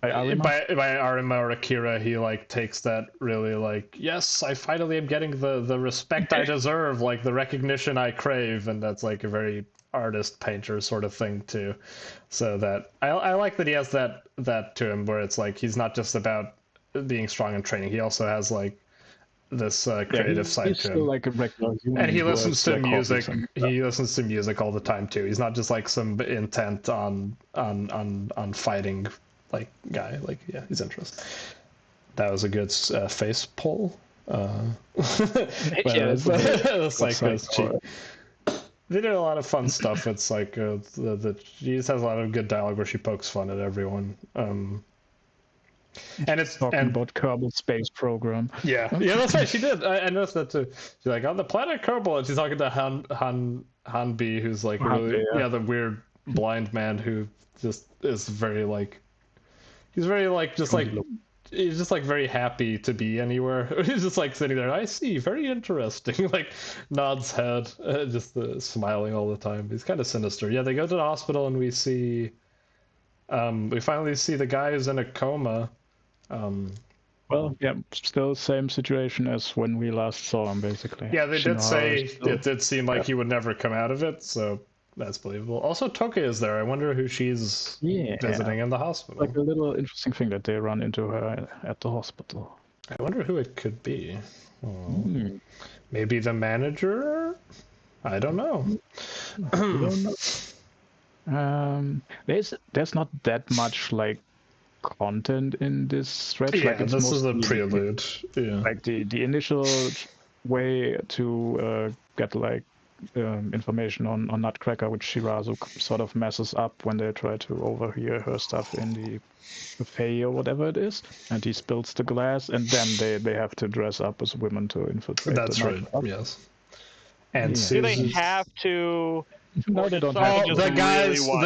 Arima or Akira, he like takes that really like, yes, I finally am getting the respect I deserve, like the recognition I crave, and that's like a very artist painter sort of thing too. So that I like that he has that to him, where it's like he's not just about being strong and training, he also has like this creative side to him. Like a regular human, and he listens to music. He listens to music all the time too. He's not just like some intent on fighting like guy. Like, yeah, he's interested. That was a good face pull. The Psycho's cheap. They did a lot of fun stuff with Psycho. She just has a lot of good dialogue where she pokes fun at everyone. And it's talking about Kerbal Space Program. Yeah, that's right. She did. I noticed that too. She's like, on the planet Kerbal, and she's talking to Hanbi, who's like really, the weird blind man who just is very like, he's very like just like, he's just like very happy to be anywhere. He's just like sitting there. I see, very interesting. Like nods head, just smiling all the time. He's kind of sinister. Yeah, they go to the hospital and we see, we finally see the guy who's in a coma. Well, yeah, still same situation as when we last saw him, basically. Yeah, they did say it did seem like he would never come out of it, so that's believable. Also, Toke is there. I wonder who she's visiting in the hospital. Like a little interesting thing that they run into her at the hospital. I wonder who it could be. Maybe the manager? I don't know. I don't know. There's not that much like content in this stretch. Yeah, like it's this is a prelude. Yeah, like the initial way to get like information on Nutcracker, which Shirazu sort of messes up when they try to overhear her stuff in the buffet or whatever it is, and he spills the glass, and then they have to dress up as women to infiltrate. That's right. Yes. And do they have to? No, they don't. The guys. Well,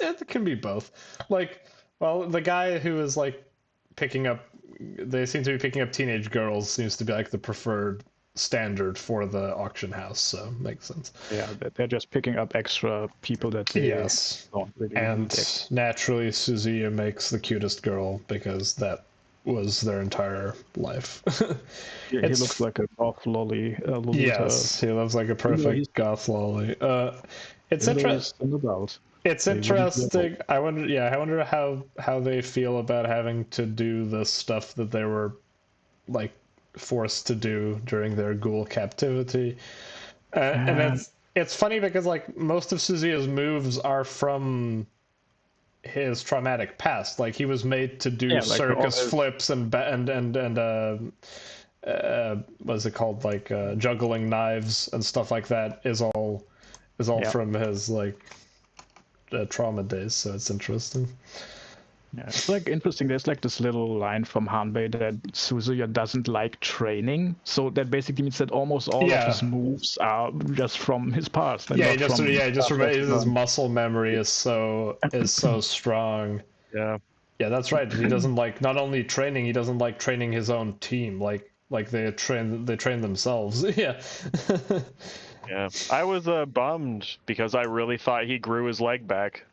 it can be both. Like, well, the guy who is like picking up, they seem to be picking up teenage girls, seems to be like the preferred standard for the auction house. So makes sense. Yeah, they're just picking up extra people that they don't really and naturally, Suzuya makes the cutest girl because that was their entire life. He looks like a goth lolly. Yes, he looks like a perfect goth lolly. It's interesting. It's interesting. I wonder how they feel about having to do the stuff that they were like forced to do during their ghoul captivity. And it's funny because like most of Suzuya's moves are from his traumatic past. Like he was made to do circus flips and what's it called, like juggling knives and stuff like that is all from his like trauma days. So it's interesting. Yeah, it's like interesting. There's like this little line from Hanbei that Suzuya doesn't like training, so that basically means that almost all of his moves are just from his past. Like just remember his muscle memory is so strong. Yeah, that's right. He doesn't like not only training, he doesn't like training his own team. Like they train themselves. Yeah. Yeah, I was bummed because I really thought he grew his leg back.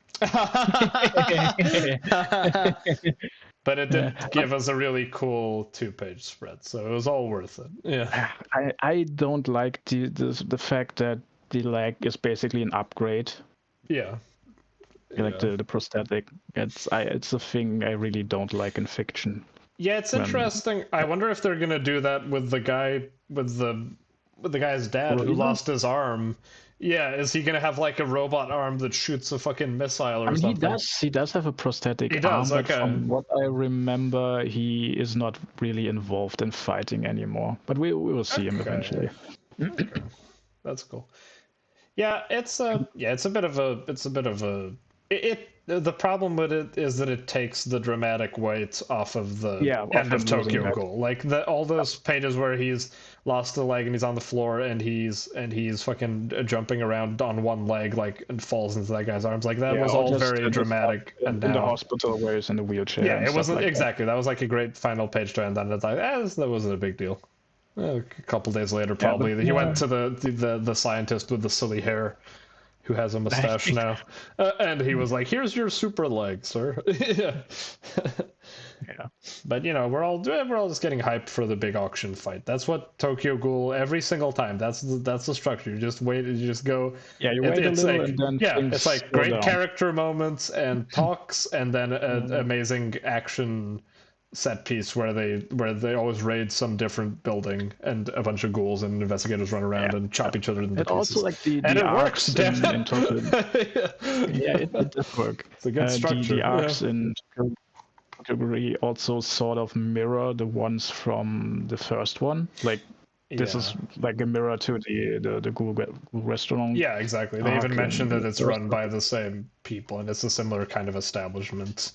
But it did give us a really cool 2-page spread, so it was all worth it. Yeah. I don't like the fact that the leg is basically an upgrade. Yeah. Like the prosthetic. It's a thing I really don't like in fiction. Yeah, it's interesting. I wonder if they're gonna do that with the guy with the guy's dad who lost his arm. Yeah, is he gonna have like a robot arm that shoots a fucking missile or something? He does have a prosthetic He does, arm, okay. but from what I remember, he is not really involved in fighting anymore. But we will see him eventually. That's cool. Yeah, it's a bit of a the problem with it is that it takes the dramatic weight off of the end of Tokyo Ghoul. Like all those pages where he's lost a leg and he's on the floor and he's fucking jumping around on one leg like and falls into that guy's arms. Like that was all very dramatic. In the hospital where he's in the wheelchair. Yeah, it wasn't exactly. That was like a great final page to end on. It's like that wasn't a big deal. A couple days later, probably he went to the scientist with the silly hair, who has a mustache now, and he was like, "Here's your super leg, sir." Yeah. But we're all just getting hyped for the big auction fight. That's what Tokyo Ghoul every single time. That's the structure. You just wait. You just go. Yeah, you wait a little, like, and then it's like great character moments and talks, and then an amazing action set piece where they always raid some different building and a bunch of ghouls and investigators run around and chop each other into pieces. Also like the it arcs works in Tokyo. Yeah, it does work. It's a good structure. The arcs in Tokyo also sort of mirror the ones from the first one. Like this is like a mirror to the Ghoul restaurant. Yeah, exactly. They even mentioned that it's run by the same people and it's a similar kind of establishment.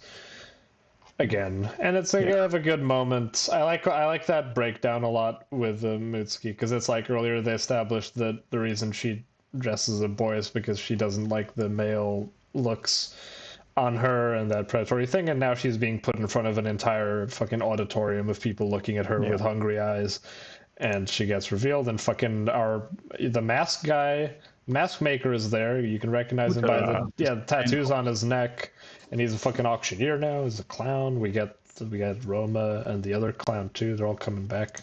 Again, and it's like have a good moment. I like that breakdown a lot with Mitsuki because it's like earlier they established that the reason she dresses as a boy is because she doesn't like the male looks on her and that predatory thing, and now she's being put in front of an entire fucking auditorium of people looking at her with hungry eyes, and she gets revealed, and fucking the mask guy, mask maker is there. You can recognize him by the tattoos on his neck. And he's a fucking auctioneer now. He's a clown. We got Roma and the other clown too. They're all coming back.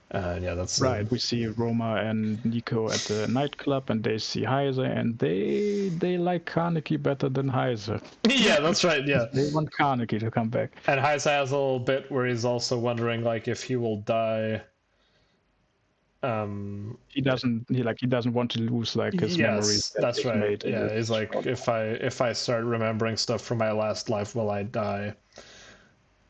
That's right. We see Roma and Nico at the nightclub, and they see Heiser, and they like Kaneki better than Heiser. Yeah, that's right. Yeah, they want Kaneki to come back. And Heiser has a little bit where he's also wondering like if he will die. He doesn't want to lose like his memories. That's right. Yeah, he's like if I start remembering stuff from my last life, will I die?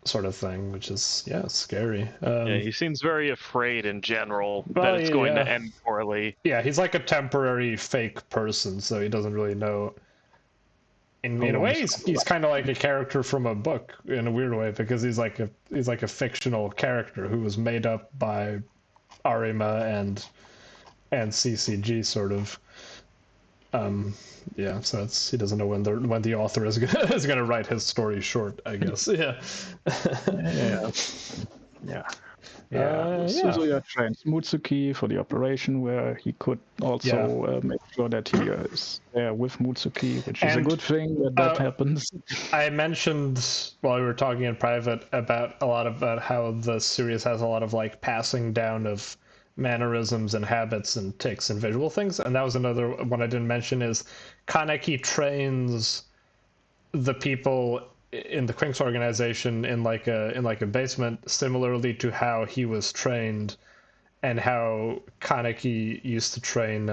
Sort of thing, which is scary. He seems very afraid in general that it's going to end poorly. Yeah, he's like a temporary fake person, so he doesn't really know. In a way, he's kind of like a character from a book in a weird way because he's like a fictional character who was made up by Arima and CCG sort of. So he doesn't know when the author is gonna write his story short, I guess. Suzuya trains Mutsuki for the operation where he could also make sure that he is there with Mutsuki, which is a good thing that happens. I mentioned while we were talking in private about how the series has a lot of like passing down of mannerisms and habits and tics and visual things, and that was another one I didn't mention is Kaneki trains the people in the Quinks organization in like a basement similarly to how he was trained and how Kaneki used to train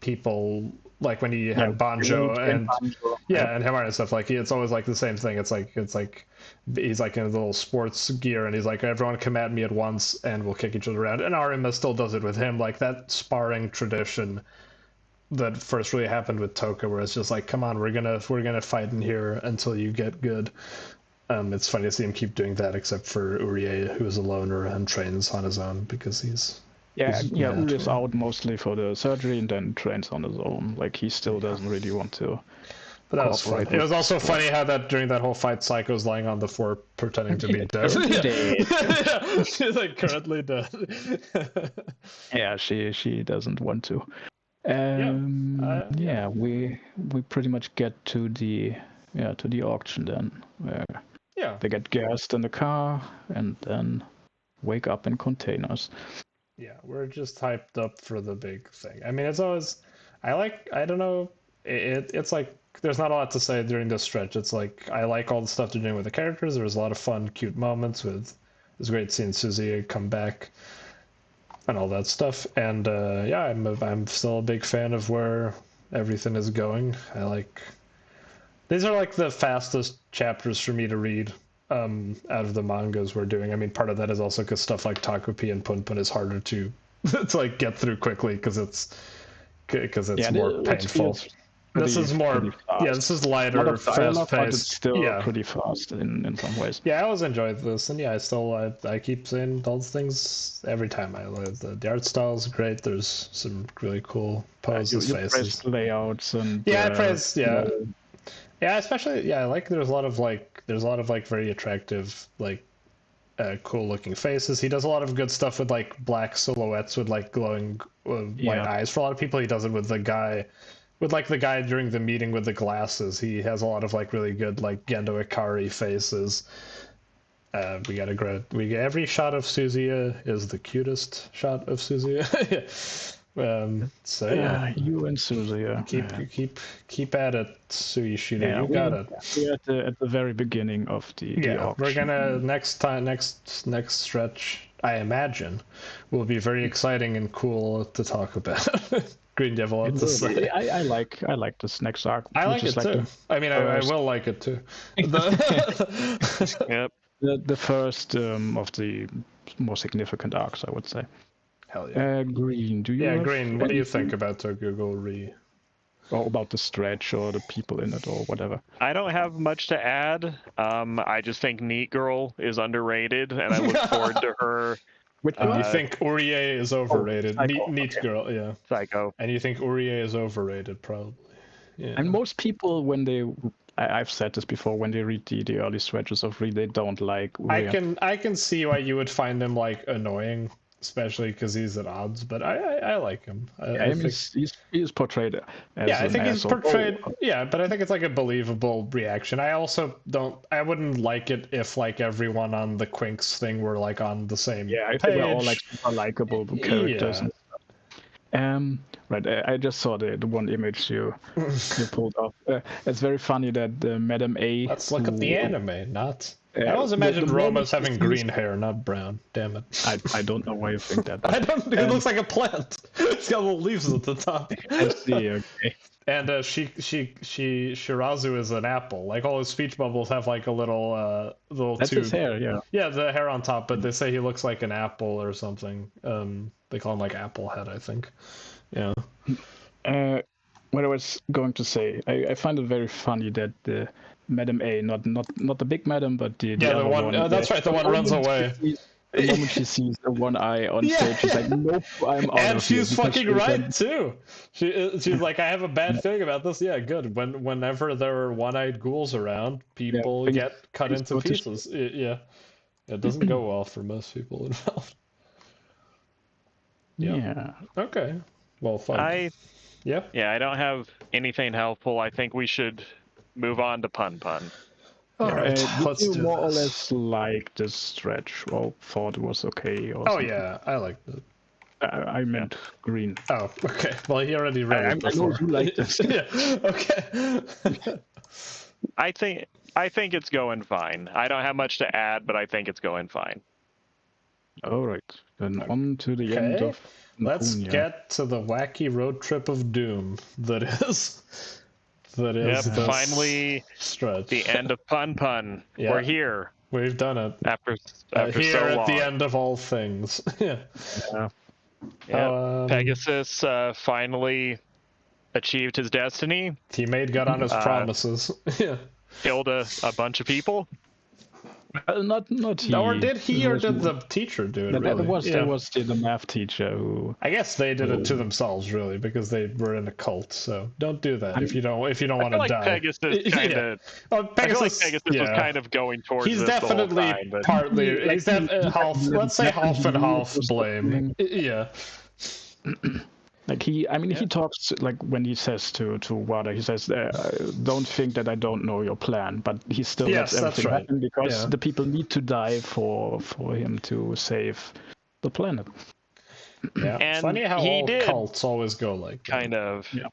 people like when he had Banjo and Hamar and stuff. Like it's always like the same thing. It's like he's like in a little sports gear and he's like, everyone come at me at once and we'll kick each other around. And Arima still does it with him, like that sparring tradition that first really happened with Toka, where it's just like, come on, we're gonna fight in here until you get good. It's funny to see him keep doing that, except for Urie, who is a loner and trains on his own because he's Urie's out mostly for the surgery and then trains on his own. Like he still doesn't really want to. But that was funny. It was also funny how that during that whole fight, Psycho's lying on the floor pretending to be dead. She's like currently dead. She doesn't want to. Yeah, we pretty much get to the auction then, where they get gassed in the car and then wake up in containers. Yeah, we're just hyped up for the big thing. I mean, it's always I don't know, it's like there's not a lot to say during this stretch. It's like I like all the stuff they're doing with the characters. There's a lot of fun, cute moments with it's great seeing Suzuki come back and all that stuff. And yeah, I'm still a big fan of where everything is going. I like these are like the fastest chapters for me to read out of the mangas we're doing. I mean, part of that is also because stuff like Takopi and PunPun is harder to to like get through quickly because it's more painful. This is more, this is lighter, fast paced. It's still pretty fast in some ways. Yeah, I always enjoyed this, and yeah, I keep saying those things every time. The art style is great. There's some really cool poses, faces, layouts, and I praise especially I like there's a lot of like very attractive like cool looking faces. He does a lot of good stuff with like black silhouettes with like glowing white eyes. For a lot of people, he does it with the guy during the meeting with the glasses. He has a lot of like really good like Gendo Ikari faces. Every shot of Suzuya is the cutest shot of Suzuya. So you and Suzuya. Keep at it, Suishida. You got it. We're at the very beginning of the auction. We're gonna next stretch, I imagine, will be very exciting and cool to talk about. Green Devil to say. I like this next arc. I like it too. I mean, I will like it too. Yep. The first of the more significant arcs, I would say. Hell yeah. Green, do you? Green. What do you think about Google Re? Or about the stretch or the people in it or whatever? I don't have much to add. I just think Neat Girl is underrated, and I look forward to her. Which you think Urie is overrated? Neat Girl, yeah. Psycho. And you think Urie is overrated, probably. Yeah. And most people, when they, I've said this before, when they read the early stretches of Re, they don't like Urie. I can see why you would find him like annoying, especially because he's at odds. But I like him. I think he's portrayed as I think he's asshole. portrayed. Yeah, but I think it's like a believable reaction. I also don't. I wouldn't like it if like everyone on the Quinks thing were like on the same. Yeah, I think they're all like super likable characters. Yeah. Right. I just saw the one image you pulled up. It's very funny that Madame A. Let's look up the anime, not. I always imagined Roma's having green hair, not brown. Damn it. I don't know why you think that. I don't. It looks like a plant. It's got little leaves at the top. I see. Okay. And Shirazu is an apple. Like all his speech bubbles have like a little That's tube. His hair, yeah. Yeah, the hair on top. But they say he looks like an apple or something. They call him like Applehead, I think. Yeah. What I was going to say, I find it very funny that the Madam A, not the big Madam, but the other one. That's right. The one runs away. The moment she sees the one eye on stage, she's like, "Nope, I'm out." And she's fucking right too. She's like, "I have a bad feeling about this." Yeah, good. Whenever there are one-eyed ghouls around, people get cut into pieces. It doesn't go well for most people involved. Yeah. Okay. Well, fun. Yeah, I don't have anything helpful. I think we should move on to PunPun. All right, let's do do more this. or less like this stretch, or thought it was okay. Or something. Yeah, I liked it. I meant green. Oh, okay. Well, he already read it before. I know you like this. Yeah. Okay. I think it's going fine. I don't have much to add, but I think it's going fine. All right, then on to the end of. Let's get to the wacky road trip of doom that is this finally stretch. The end of PunPun. Yeah. We're here. We've done it. After here so long. At the end of all things. Yeah. Pegasus finally achieved his destiny. He made good on his promises. Yeah. Killed a bunch of people. Not he. Or did he, or did the teacher do it? It was the math teacher who. I guess they did it to themselves, really, because they were in a cult. So don't do that if you don't want to die. Pegasus kind of. Pegasus was kind of going towards. He's this definitely the whole time, but... partly. He's half. Let's say half and half blame. Yeah. Like he talks like when he says to Wada, he says, "Don't think that I don't know your plan," but he still lets everything happen because the people need to die for him to save the planet. Yeah, and funny how all cults always go like that. Kind of. Yeah.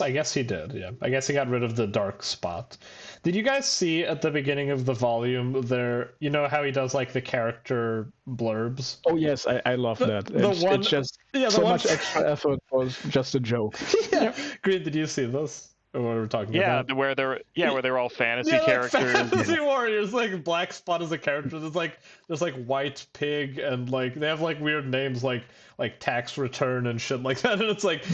I guess he did. Yeah, I guess he got rid of the dark spot. Did you guys see at the beginning of the volume there? You know how he does like the character blurbs? Oh yes, I love that. It's just so much extra effort was just a joke. Yeah. Green, did you see this? What we're talking about? Where they're all fantasy characters. Like fantasy warriors, like Black Spot as a character. There's like White Pig, and like they have like weird names like Tax Return and shit like that. And it's like,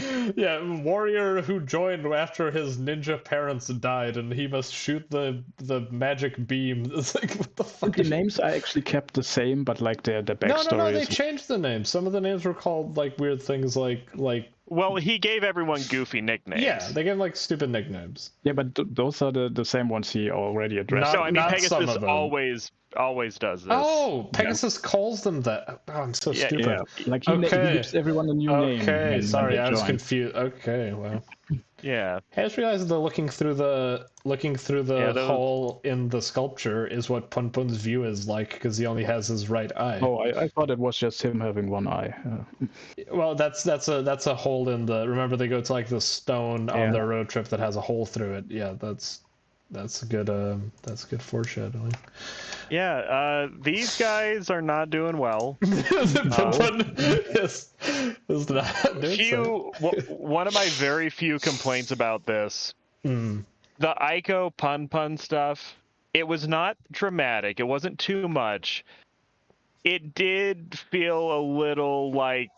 warrior who joined after his ninja parents died, and he must shoot the magic beam. It's like, what the fuck? The names are actually kept the same, but like the backstory. No, they changed the names. Some of the names were called like weird things like. Well, he gave everyone goofy nicknames. Yeah, they gave like stupid nicknames. Yeah, but those are the same ones he already addressed. No, I mean Pegasus always does this. Oh, Pegasus calls them that. Oh, I'm so stupid. Yeah. Like he gives everyone a new name. Okay, sorry, I was confused. Okay, well. Yeah. I just realized that looking through the hole in the sculpture is what PunPun's view is like, because he only has his right eye. Oh, I thought it was just him having one eye. Well, that's a hole in the. Remember, they go to like the stone on their road trip that has a hole through it. Yeah, that's good. That's good foreshadowing. Yeah, these guys are not doing well. Yes, is not doing one of my very few complaints about this, the Aiko PunPun stuff, it was not dramatic. It wasn't too much. It did feel a little like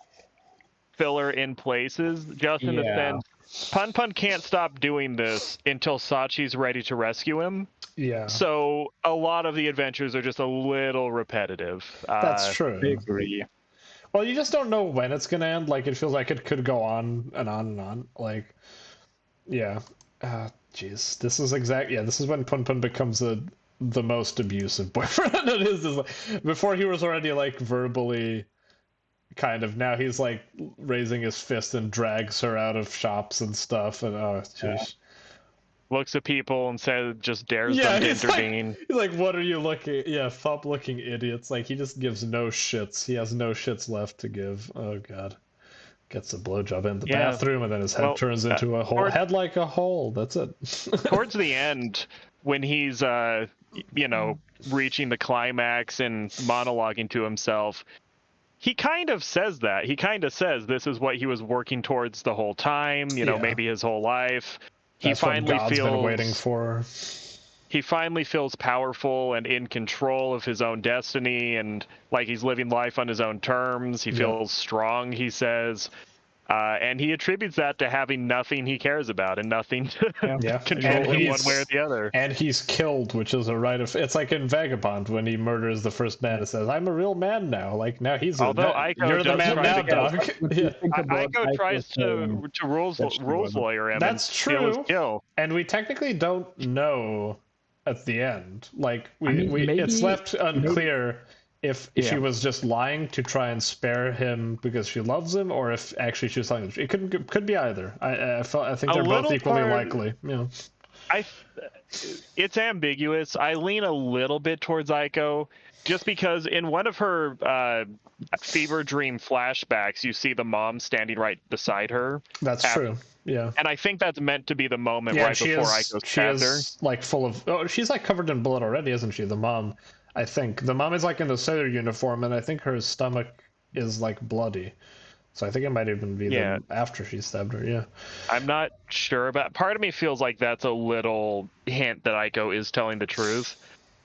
filler in places, just in the sense PunPun can't stop doing this until Sachi's ready to rescue him. Yeah. So a lot of the adventures are just a little repetitive. That's true. I agree. Well, you just don't know when it's gonna end. Like, it feels like it could go on and on and on. Like, yeah. Jeez. This is this is when PunPun becomes the most abusive boyfriend. It is like, before he was already like verbally kind of, now he's like raising his fist and drags her out of shops and stuff, and jeez. Looks at people and says, just dares them to intervene. He's like, what are you looking? Yeah, stop looking, idiots. Like, he just gives no shits. He has no shits left to give. Oh, God. Gets a blowjob in the bathroom, and then his head turns into a hole. Head like a hole. That's it. Towards the end, when he's, reaching the climax and monologuing to himself, he kind of says that. He kind of says this is what he was working towards the whole time, maybe his whole life. That's what God's been waiting for. He finally feels powerful and in control of his own destiny, and like he's living life on his own terms. He feels strong, he says. And he attributes that to having nothing he cares about and nothing to control him one way or the other. And he's killed, which is a rite of... It's like in Vagabond when he murders the first man. It says, I'm a real man now. Like, now he's You're the man now, dog. Aiko tries to rules lawyer him. That's true. And we technically don't know at the end. Like, it's left unclear if she was just lying to try and spare him because she loves him, or if actually she was telling the truth. It could be either. I think they're both equally likely. Yeah. It's ambiguous. I lean a little bit towards Aiko, just because in one of her fever dream flashbacks, you see the mom standing right beside her. That's true. Yeah. And I think that's meant to be the moment right before Aiko stabbed her. Like full of. Oh, she's like covered in blood already, isn't she? The mom. I think the mom is like in the sailor uniform, and I think her stomach is like bloody. So I think it might even be after she stabbed her. Yeah. I'm not sure about. Part of me feels like that's a little hint that Aiko is telling the truth.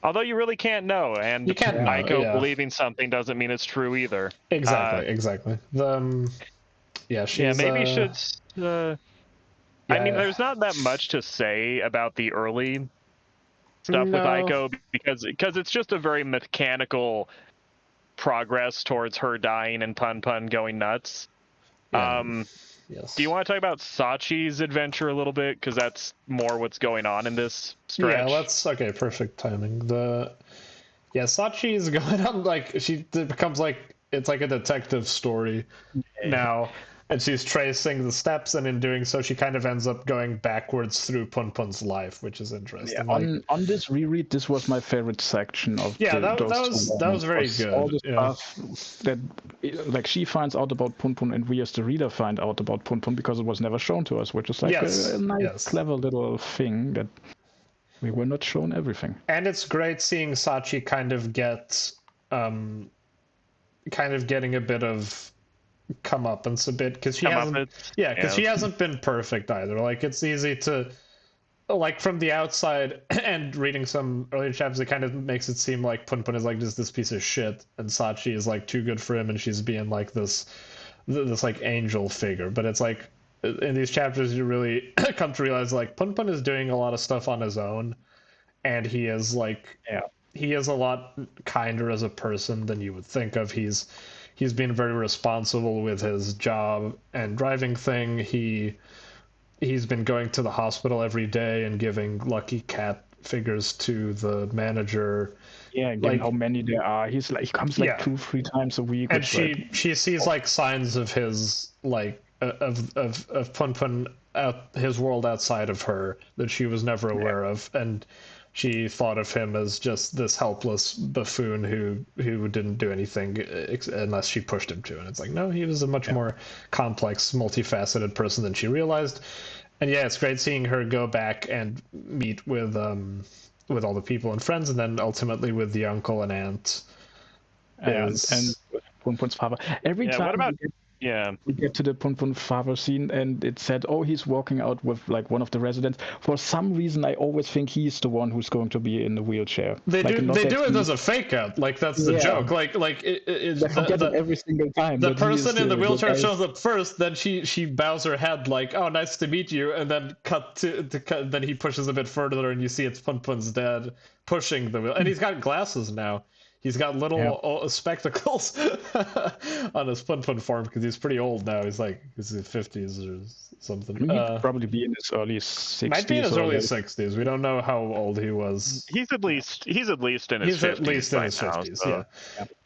Although you really can't know, and Aiko believing something doesn't mean it's true either. Exactly. She's, maybe should. I mean, there's not that much to say about the early stuff with Aiko because it's just a very mechanical progress towards her dying and PunPun going nuts. Yes. Do you want to talk about Sachi's adventure a little bit, because that's more what's going on in this stretch? Yeah, perfect timing. Sachi's going on, like, she becomes like, it's like a detective story now. and she's tracing the steps, and in doing so, she kind of ends up going backwards through PunPun's life, which is interesting. Yeah, on this reread, this was my favorite section of that was very good. All the stuff that, like, she finds out about PunPun, and we as the reader find out about PunPun because it was never shown to us, which is like a nice, clever little thing that we were not shown everything. And it's great seeing Sachi kind of getting a bit of comeuppance a bit, because she hasn't been perfect either. Like, it's easy to, like, from the outside and reading some earlier chapters, it kind of makes it seem like PunPun is like just this piece of shit, and Sachi is like too good for him, and she's being like this like angel figure. But it's like, in these chapters, you really come to realize, like, PunPun is doing a lot of stuff on his own, and he is like, he is a lot kinder as a person than you would think of. He's been very responsible with his job and driving thing. He's been going to the hospital every day and giving lucky cat figures to the manager. Yeah, given how many there are, he comes like 2-3 times a week. And she sees like signs of his like of PunPun out his world outside of her that she was never aware of, and she thought of him as just this helpless buffoon who didn't do anything unless she pushed him to. And it's like, no, he was a much more complex, multifaceted person than she realized. And yeah, it's great seeing her go back and meet with all the people and friends, and then ultimately with the uncle and aunt. And PunPun's father. Every time. What about? We get to the PunPun father scene, and it said, oh, he's walking out with like one of the residents. For some reason, I always think he's the one who's going to be in the wheelchair. They do it as a fake out. Like, that's the joke. Like every single time. The person in the wheelchair shows up first, then she bows her head like, oh, nice to meet you, and then then he pushes a bit further, and you see it's PunPun's dad pushing the wheel, and he's got glasses now. He's got little spectacles on his PunPun form because he's pretty old now. He's in his 50s or something. He could probably be in his early 60s. Might be in his early 60s. We don't know how old he was. He's at least in his 50s. He's at least in his 50s, so.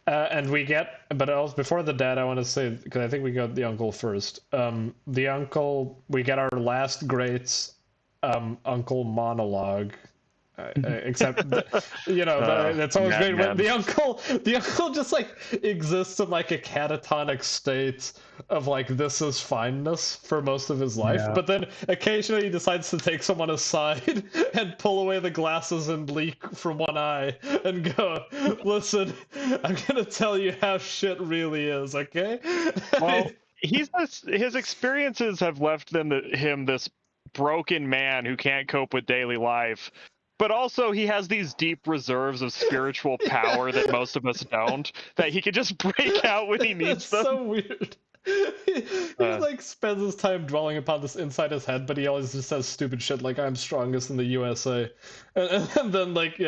And we get, but also before the dad, I want to say, because I think we got the uncle first. The uncle, we get our last great uncle monologue. Except that's always great when the uncle just like exists in like a catatonic state of like, this is fineness for most of his life, but then occasionally he decides to take someone aside and pull away the glasses and leak from one eye and go, listen, I'm gonna tell you how shit really is, okay? Well, his experiences have left him this broken man who can't cope with daily life. But also, he has these deep reserves of spiritual power that most of us don't, that he can just break out when he needs them. That's so weird. He like spends his time dwelling upon this inside his head, but he always just says stupid shit like, I'm strongest in the USA. And then, like,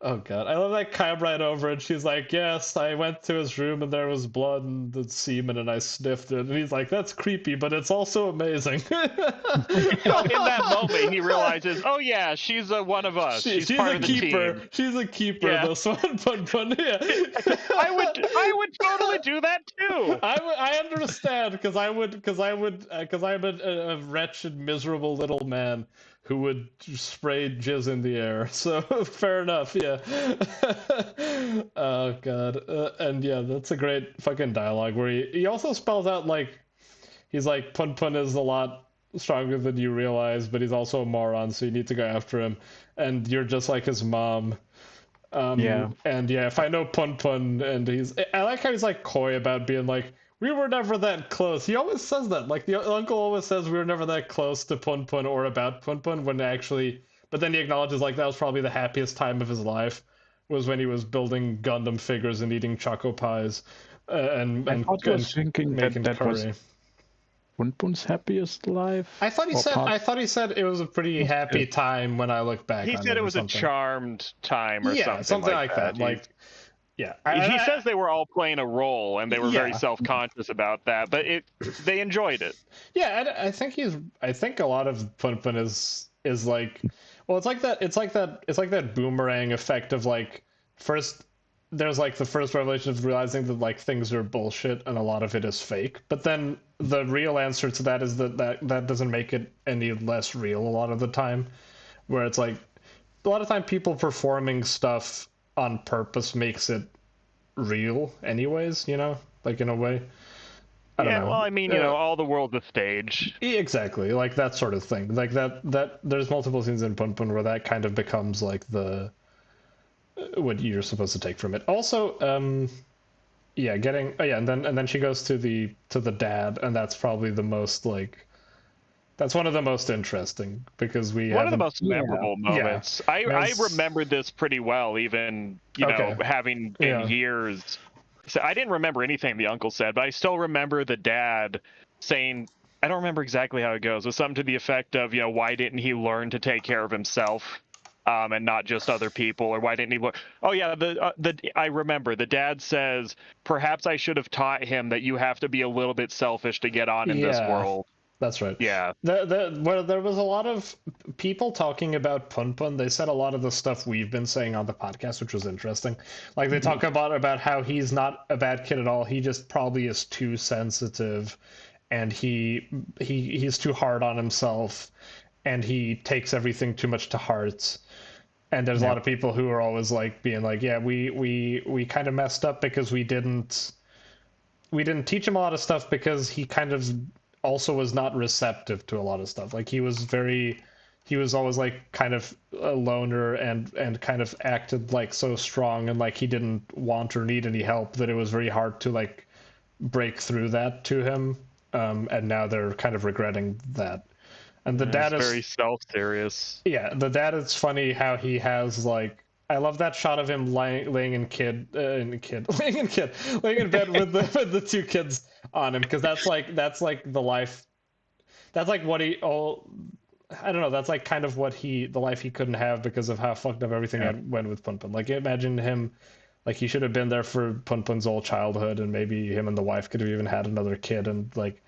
oh god, I love that came right over, and she's like, yes, I went to his room and there was blood and the semen and I sniffed it. And he's like, that's creepy, but it's also amazing. In that moment, he realizes, oh yeah, she's one of us. She's part of the team. She's a keeper. This one, PunPun. Yeah. I would totally do that too. I understand, because I'm a wretched, miserable little man who would spray jizz in the air. So fair enough, yeah. Oh god, and yeah, that's a great fucking dialogue where he also spells out, like, he's like, PunPun is a lot stronger than you realize, but he's also a moron, so you need to go after him, and you're just like his mom. And if I know PunPun, and I like how he's like coy about being like, we were never that close. He always says that. Like, the uncle always says we were never that close to PunPun or about PunPun, when actually, but then he acknowledges, like, that was probably the happiest time of his life, was when he was building Gundam figures and eating choco pies and was thinking making that curry. Was PunPun's happiest life. I thought he said it was a pretty happy time when I look back. He said it was a charmed time or something like that. Like, yeah, he says they were all playing a role and they were very self-conscious about that, but they enjoyed it. Yeah, I think a lot of PunPun is like, well, it's like that boomerang effect of, like, first there's like the first revelation of realizing that like things are bullshit and a lot of it is fake. But then the real answer to that is that doesn't make it any less real a lot of the time. Where it's like a lot of time people performing stuff on purpose makes it real anyways, you know? Like in a way. I don't know. Well, I mean, all the world's a stage. Exactly, like that sort of thing. Like that there's multiple scenes in PunPun where that kind of becomes like the what you're supposed to take from it. Also, yeah, and then she goes to the dad, and that's probably the most like that's one of the most interesting because one of the most memorable moments. Yeah. I remembered this pretty well, even know having been years. So I didn't remember anything the uncle said, but I still remember the dad saying, I don't remember exactly how it goes, but something to the effect of, why didn't he learn to take care of himself and not just other people? Or why didn't he learn? Oh, yeah, I remember. The dad says, perhaps I should have taught him that you have to be a little bit selfish to get on in this world. That's right. Yeah. Well, there was a lot of people talking about PunPun. They said a lot of the stuff we've been saying on the podcast, which was interesting. Like they talk about how he's not a bad kid at all. He just probably is too sensitive, and he's too hard on himself, and he takes everything too much to heart. And there's a lot of people who are always like being like, yeah, we kind of messed up because we didn't teach him a lot of stuff because he kind of also was not receptive to a lot of stuff. Like he was always like kind of a loner and kind of acted like so strong and like he didn't want or need any help that it was very hard to like break through that to him. And now they're kind of regretting that. And the dad is very self-serious. Yeah, the dad is funny how he has like I love that shot of him laying in bed with the two kids on him, because that's like the life. That's like what he I don't know. That's like kind of what the life he couldn't have because of how fucked up everything went with PunPun. Like imagine him, like he should have been there for PunPun's whole childhood, and maybe him and the wife could have even had another kid, and like.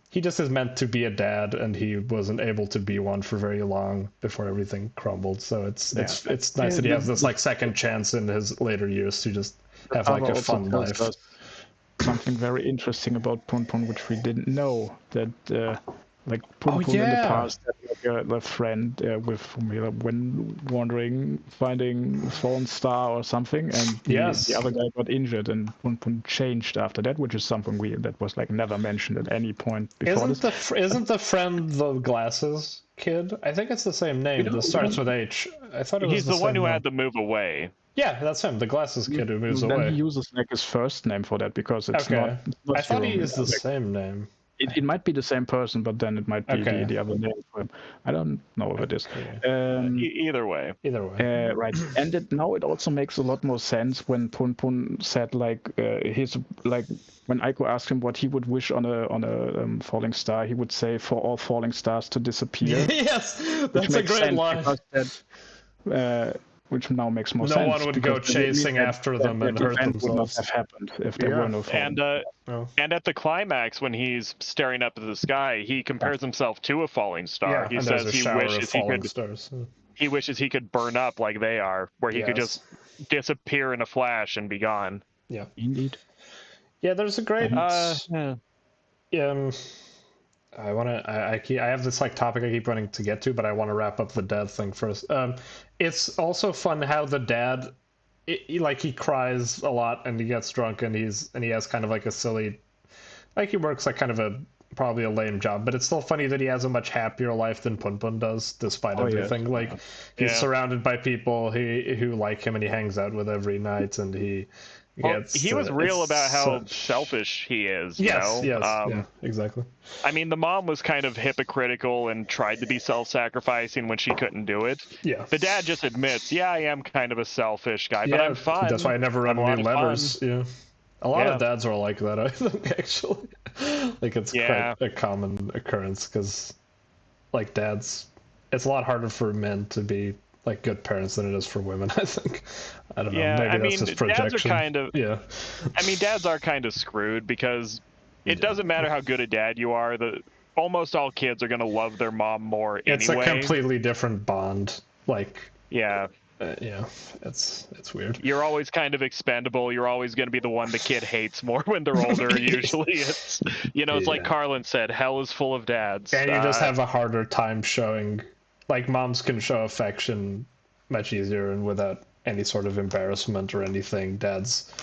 He just is meant to be a dad, and he wasn't able to be one for very long before everything crumbled. So it's nice that he has this like second chance in his later years to just have like a fun life. Something very interesting about PunPun, which we didn't know, that like PunPun in the past had like a friend with whom he when wandering, finding a fallen star or something, and the other guy got injured, and PunPun changed after that, which is something that was like never mentioned at any point before. Isn't the friend the glasses kid? I think it's the same name. That starts with H. I thought it was he's the one who had to move away. Yeah, that's him, the glasses kid who moves then away. He uses like his first name for that because it's not I thought he used the same name. It might be the same person, but then it might be the other name for him. I don't know if it is. Either way. Right. And now it also makes a lot more sense when PunPun said like his like when Aiko asked him what he would wish on a falling star, he would say for all falling stars to disappear. Yes, that's a great line. Which now makes more sense. No one would go chasing after them and hurt themselves. Would not have happened if there were no falling. And at the climax, when he's staring up at the sky, he compares himself to a falling star. He says he wishes he could burn up like they are, where he could just disappear in a flash and be gone. Yeah, indeed. Yeah, there's a great. I have this like topic I keep wanting to get to, but I want to wrap up the dad thing first. It's also fun how the dad, he cries a lot and he gets drunk and he has kind of like a silly, like he works like kind of probably a lame job, but it's still funny that he has a much happier life than PunPun does, despite everything. Like he's surrounded by people who like him and he hangs out with every night, and he was real about how selfish he is. Yes, exactly. I mean, the mom was kind of hypocritical and tried to be self-sacrificing when she couldn't do it. Yeah. The dad just admits, I am kind of a selfish guy, but I'm fun. That's why I never write any letters. Yeah. A lot of dads are like that, I think, actually. Like, it's quite a common occurrence, because, like, dads... It's a lot harder for men to be like good parents than it is for women, I think. I don't know. Maybe that's just projection. Dads are kind of, dads are kind of screwed, because it doesn't matter how good a dad you are. Almost all kids are going to love their mom more anyway. It's a completely different bond. Like, Yeah, it's weird. You're always kind of expendable. You're always going to be the one the kid hates more when they're older. Usually, it's it's like Carlin said, hell is full of dads. And you just have a harder time showing, like, moms can show affection much easier and without any sort of embarrassment or anything. Dads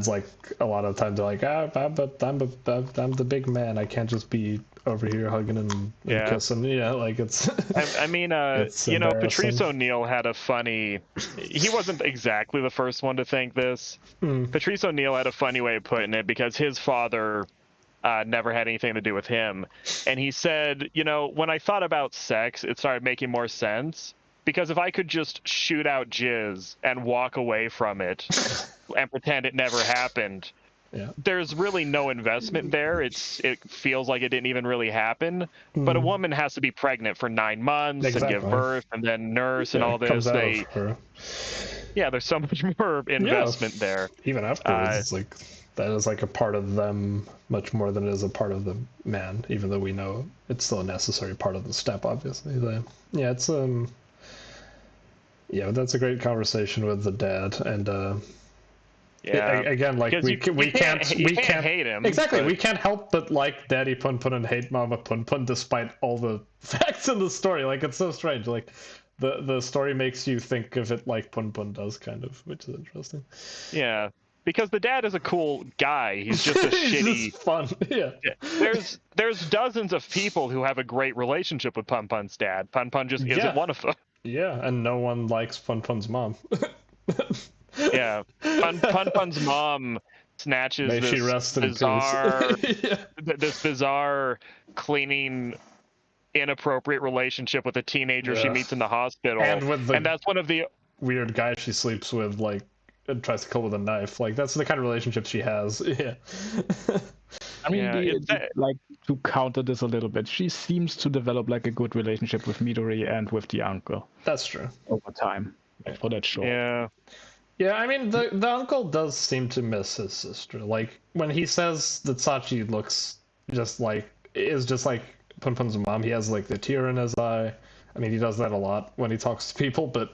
like a lot of times they're like, I'm the big man. I can't just be over here hugging and kissing. Yeah, like it's. I mean, Patrice O'Neill had a funny. He wasn't exactly the first one to think this. Patrice O'Neill had a funny way of putting it because his father never had anything to do with him, and he said, when I thought about sex, it started making more sense because if I could just shoot out jizz and walk away from it and pretend it never happened. Yeah. There's really no investment there. It feels like it didn't even really happen. But a woman has to be pregnant for 9 months and give birth and then nurse and all this. There's so much more investment there. Even afterwards, it's like that is like a part of them much more than it is a part of the man. Even though we know it's still a necessary part of the step, obviously. It's that's a great conversation with the dad and. Again, like we can't hate him. Exactly, we can't help but like Daddy PunPun and hate Mama PunPun despite all the facts in the story. Like it's so strange. Like the story makes you think of it like PunPun does, kind of, which is interesting. Yeah, because the dad is a cool guy. He's just a shitty. Just fun. Yeah. There's dozens of people who have a great relationship with PunPun's dad. PunPun just isn't one of them. Yeah, and no one likes PunPun's mom. Yeah, PunPun's mom snatches this bizarre cleaning inappropriate relationship with a teenager she meets in the hospital, and that's one of the weird guys she sleeps with, like, and tries to kill with a knife. Like that's the kind of relationship she has. Yeah. I mean, like to counter this a little bit, she seems to develop like a good relationship with Midori and with the uncle. That's true. Over time, for that show. Yeah. Yeah, I mean, the uncle does seem to miss his sister. Like, when he says that Sachi is just like PunPun's mom, he has, like, the tear in his eye. I mean, he does that a lot when he talks to people, but...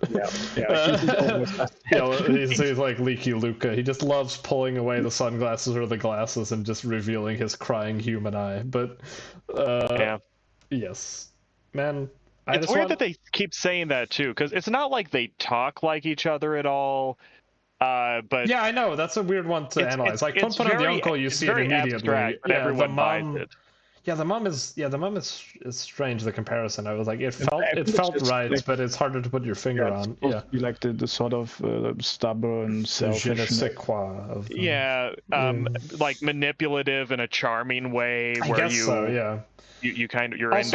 He's like Leaky Luca. He just loves pulling away the sunglasses or the glasses and just revealing his crying human eye. But, yes. Man... It's weird that they keep saying that too, because it's not like they talk like each other at all. But yeah, I know that's a weird one to analyze. Like PunPun and the uncle, you see it immediately. Abstract, but everyone buys it. Yeah, the mom is strange. The comparison, I was like, it felt right, but it's harder to put your finger on. Yeah, be like the sort of stubborn, selfish. Like manipulative in a charming way, where you're also, into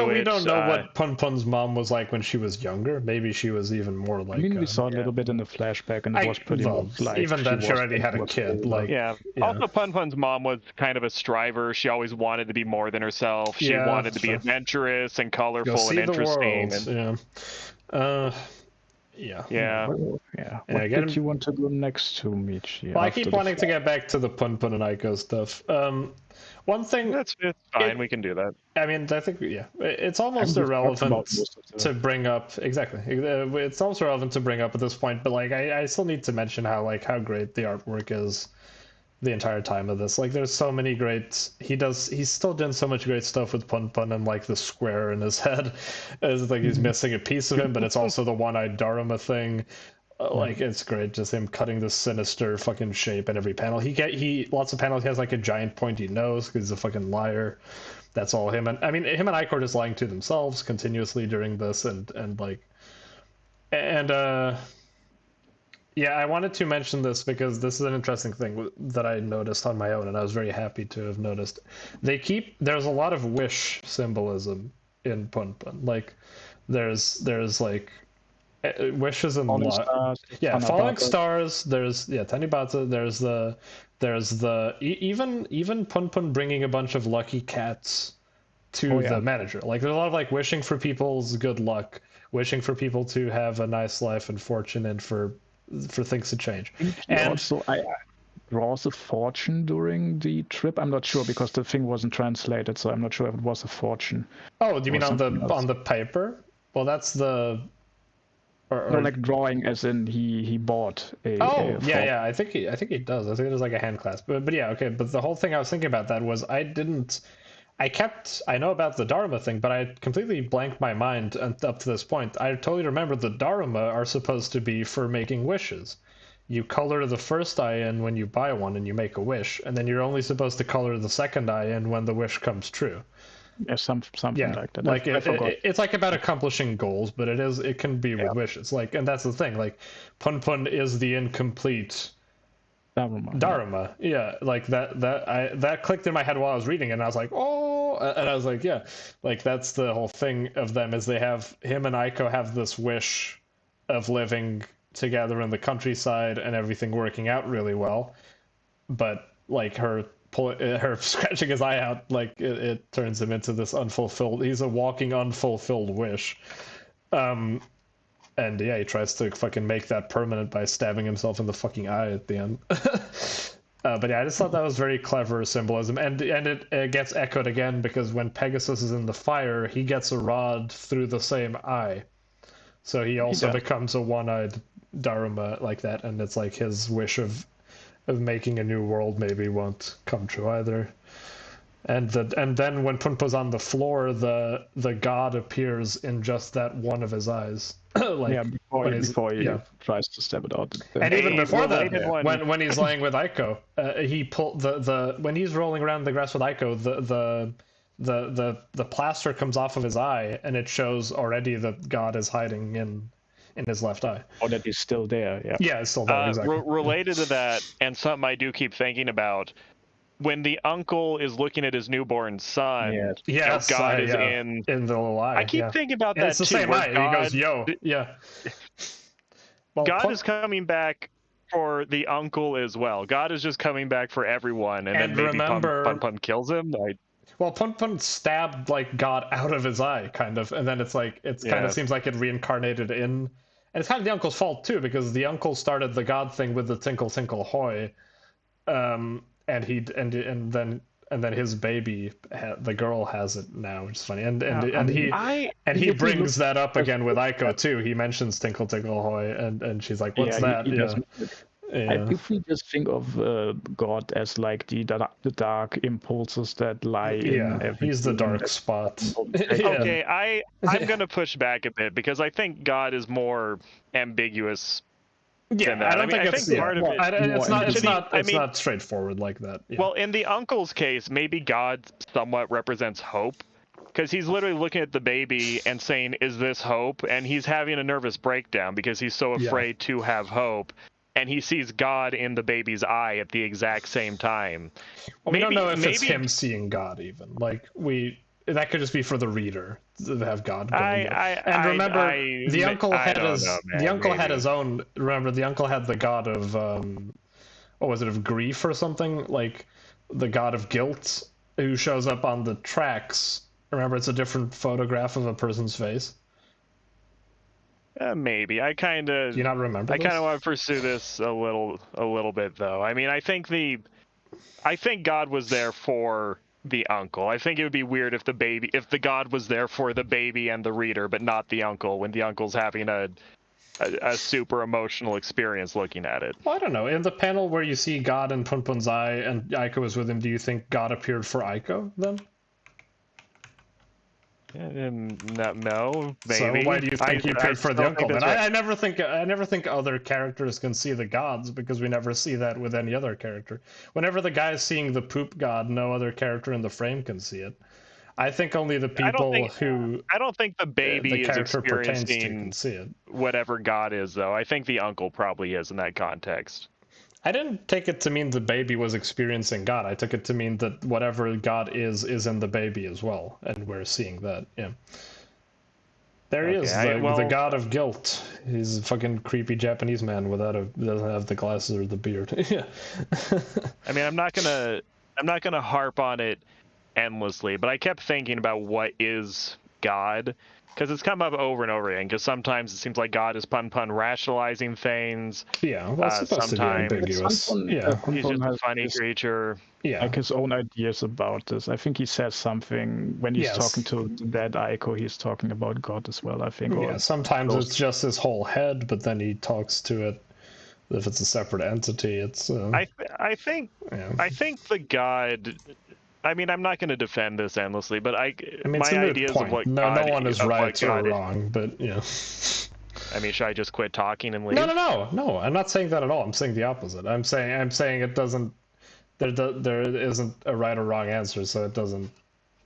it. We don't know what PunPun's mom was like when she was younger. Maybe she was even more like. I mean, we saw a little bit in the flashback, and it was pretty much like even then she already had a kid. Like, Also, PunPun's mom was kind of a striver. She always wanted to be more than herself. She wanted to be adventurous and colorful and interesting. What did you want to go next to, Michi? Well, I keep wanting to get back to the PunPun and Aiko stuff. One thing it's fine. We can do that. I mean, I think it's almost irrelevant to bring up. Exactly, it's almost irrelevant to bring up at this point. But like, I still need to mention how great the artwork is the entire time of this. Like, there's so many great. He's still doing so much great stuff with PunPun and like the square in his head. It's like he's missing a piece of him, but it's also the one-eyed Dharma thing. Like, it's great, just him cutting this sinister fucking shape in every panel. He lots of panels. He has like a giant pointy nose because he's a fucking liar. That's all him. And I mean, him and Icor are just lying to themselves continuously during this, I wanted to mention this because this is an interesting thing that I noticed on my own, and I was very happy to have noticed. There's a lot of wish symbolism in PunPun. Like, there's like. Wishes and falling stars. There's Tanibata. There's the even PunPun bringing a bunch of lucky cats to the manager. Like, there's a lot of like wishing for people's good luck, wishing for people to have a nice life and fortune, and for things to change. And also, I draws a fortune during the trip. I'm not sure because the thing wasn't translated, so I'm not sure if it was a fortune. Oh, do you mean on the paper? Well, that's the. No, like drawing, as in he bought a. Oh, a yeah. I think he does. I think it was like a hand clasp. But yeah, okay. But the whole thing I was thinking about that was I know about the Dharma thing, but I completely blanked my mind up to this point. I totally remember the Dharma are supposed to be for making wishes. You color the first eye in when you buy one and you make a wish, and then you're only supposed to color the second eye in when the wish comes true. Yeah, something like that. Like I forgot. It's like about accomplishing goals, but it can be with wishes. Like, and that's the thing. Like, PunPun is the incomplete Dharma. Yeah, like that clicked in my head while I was reading it, and I was like, oh, and I was like, yeah, like that's the whole thing of them is they have him and Aiko have this wish of living together in the countryside and everything working out really well, but like her scratching his eye out, like it turns him into this unfulfilled. He's a walking unfulfilled wish. And yeah, he tries to fucking make that permanent by stabbing himself in the fucking eye at the end. But yeah, I just thought that was very clever symbolism, and it gets echoed again because when Pegasus is in the fire, he gets a rod through the same eye, so he also becomes a one-eyed Dharma like that, and it's like his wish of making a new world maybe won't come true either. And then when Punpo's on the floor, the god appears in just that one of his eyes. Like before he tries to stab it out. And even before that, when he's laying with Aiko, he pulled when he's rolling around the grass with Aiko, the plaster comes off of his eye, and it shows already that God is hiding in his left eye. Or that he's still there. Yeah, it's still there. Exactly. Related to that, and something I do keep thinking about. When the uncle is looking at his newborn son, God is in the little eye. I keep thinking about that it's the too. Same eye. God, he goes, "Yo, yeah." Well, God is coming back for the uncle as well. God is just coming back for everyone, and then maybe PunPun kills him. Well, PunPun stabbed like God out of his eye, kind of, and then it's like kind of seems like it reincarnated in, and it's kind of the uncle's fault too because the uncle started the God thing with the tinkle tinkle hoy. And then his baby, the girl, has it now, which is funny. He brings that up again with Aiko too. He mentions Tinkle Tinkle Hoy, and she's like, "What's that?" If we just think of God as like the dark impulses that lie in everything. He's the dark spot. Okay, I'm gonna push back a bit because I think God is more ambiguous. Yeah, I don't think it's part of it. It's not straightforward like that. Yeah. Well, in the uncle's case, maybe God somewhat represents hope, because he's literally looking at the baby and saying, "Is this hope?" And he's having a nervous breakdown because he's so afraid to have hope, and he sees God in the baby's eye at the exact same time. Well, we don't know if it's him seeing God even. Like that could just be for the reader to have God going remember, the uncle had his own. Remember, the uncle had the god of what was it, of grief or something, like the god of guilt who shows up on the tracks. Remember, it's a different photograph of a person's face. Maybe I kind of. Do you not remember? I kind of want to pursue this a little bit though. I mean, I think God was there for the uncle. I think it would be weird if the God was there for the baby and the reader, but not the uncle, when the uncle's having a super emotional experience looking at it. Well, I don't know. In the panel where you see God in PunPun's eye and Aiko is with him, do you think God appeared for Aiko then? No, maybe. So why do you think he appeared for the uncle then? Right. I never think other characters can see the gods, because we never see that with any other character. Whenever the guy is seeing the poop god, no other character in the frame can see it. I think only the people I don't think the baby is experiencing can see it. Whatever God is, though. I think the uncle probably is in that context. I didn't take it to mean the baby was experiencing God. I took it to mean that whatever God is in the baby as well, and we're seeing that. Yeah. There he is, the god of guilt. He's a fucking creepy Japanese man doesn't have the glasses or the beard. Yeah. I mean, I'm not gonna harp on it endlessly, but I kept thinking about what is God, because it's come up over and over again. Because sometimes it seems like God is PunPun rationalizing things. Yeah, well, it's supposed to be sometimes ambiguous. PunPun, Yeah, he's just a has funny his, creature. yeah. like his own ideas about this. I think he says something when he's Yes. talking to that Aiko. He's talking about God as well. I think. Yeah, Or sometimes close. it's just his whole head, but then he talks to it. If it's a separate entity, it's. I think Yeah. I think the God. I mean, I'm not going to defend this endlessly, but I mean, it's my a moot ideas point. of what No God, one is of what right or God is- wrong, but yeah. I mean, should I just quit talking and leave? No. I'm not saying that at all. I'm saying the opposite. I'm saying it doesn't. There isn't a right or wrong answer, so it doesn't.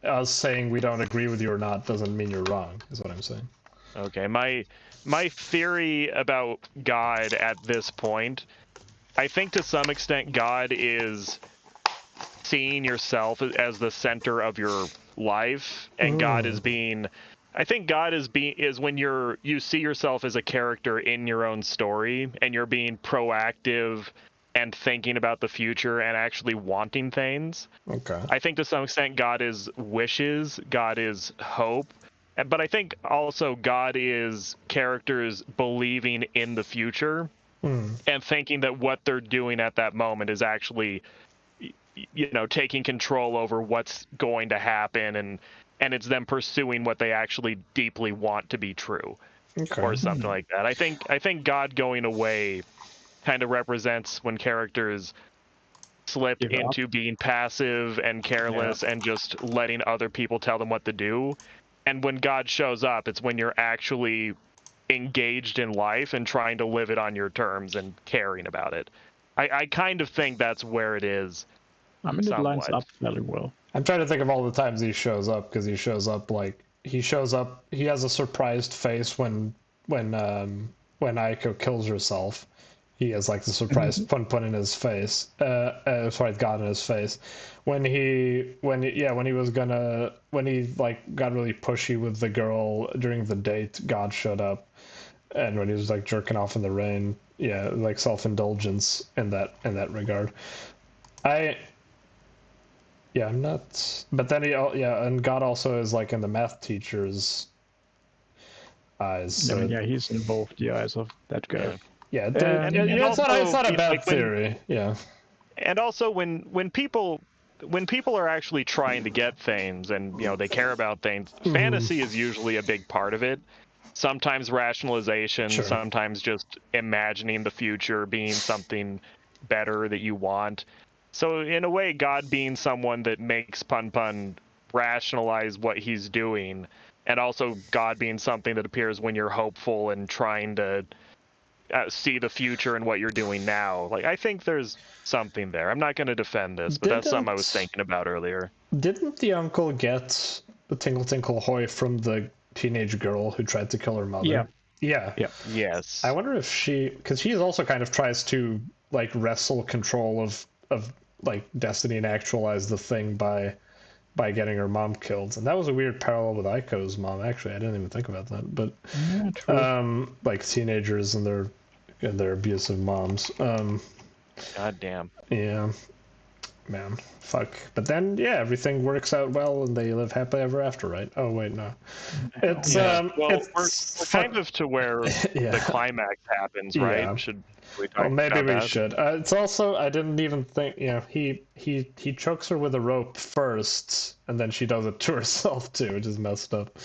Us saying we don't agree with you or not doesn't mean you're wrong. Is what I'm saying. Okay, my theory about God at this point, I think to some extent God is seeing yourself as the center of your life, and God is being. I think God is when you see yourself as a character in your own story, and you're being proactive and thinking about the future and actually wanting things. Okay. I think to some extent God is wishes, God is hope, but I think also God is characters believing in the future and thinking that what they're doing at that moment is actually, taking control over what's going to happen, and it's them pursuing what they actually deeply want to be true, or something like that. I think God going away kind of represents when characters slip into being passive and careless and just letting other people tell them what to do. And when God shows up, it's when you're actually engaged in life and trying to live it on your terms and caring about it. I kind of think that's where it is. I mean, it lines up fairly well. I'm trying to think of all the times he shows up, because he shows up. He has a surprised face when Aiko kills herself. He has like the surprised PunPun in his face. Sorry, God in his face. When he got really pushy with the girl during the date, God showed up. And when he was like jerking off in the rain, yeah, like self-indulgence in that regard. I'm not. But then and God also is like in the math teacher's eyes. So he's in both the eyes of that guy. Yeah, it's not a bad theory. Yeah. And also when people are actually trying to get things and they care about things, fantasy is usually a big part of it. Sometimes rationalization, sometimes just imagining the future being something better that you want. So in a way, God being someone that makes PunPun rationalize what he's doing, and also God being something that appears when you're hopeful and trying to see the future and what you're doing now. Like, I think there's something there. I'm not going to defend this, but that's something I was thinking about earlier. Didn't the uncle get the Tinkle Tinkle Hoy from the teenage girl who tried to kill her mother? Yeah. Yes. I wonder if because she also kind of tries to like wrestle control of like Destiny and actualize the thing by getting her mom killed. And that was a weird parallel with Aiko's mom, actually. I didn't even think about that. But like teenagers and their abusive moms. God damn. Yeah. Man, fuck. But then everything works out well and they live happily ever after, right? Oh wait, no. It's we're kind of to where the climax happens, right? Yeah. Should we talk maybe about we that? should. It's also, I didn't even think, he chokes her with a rope first and then she does it to herself too, which is messed up.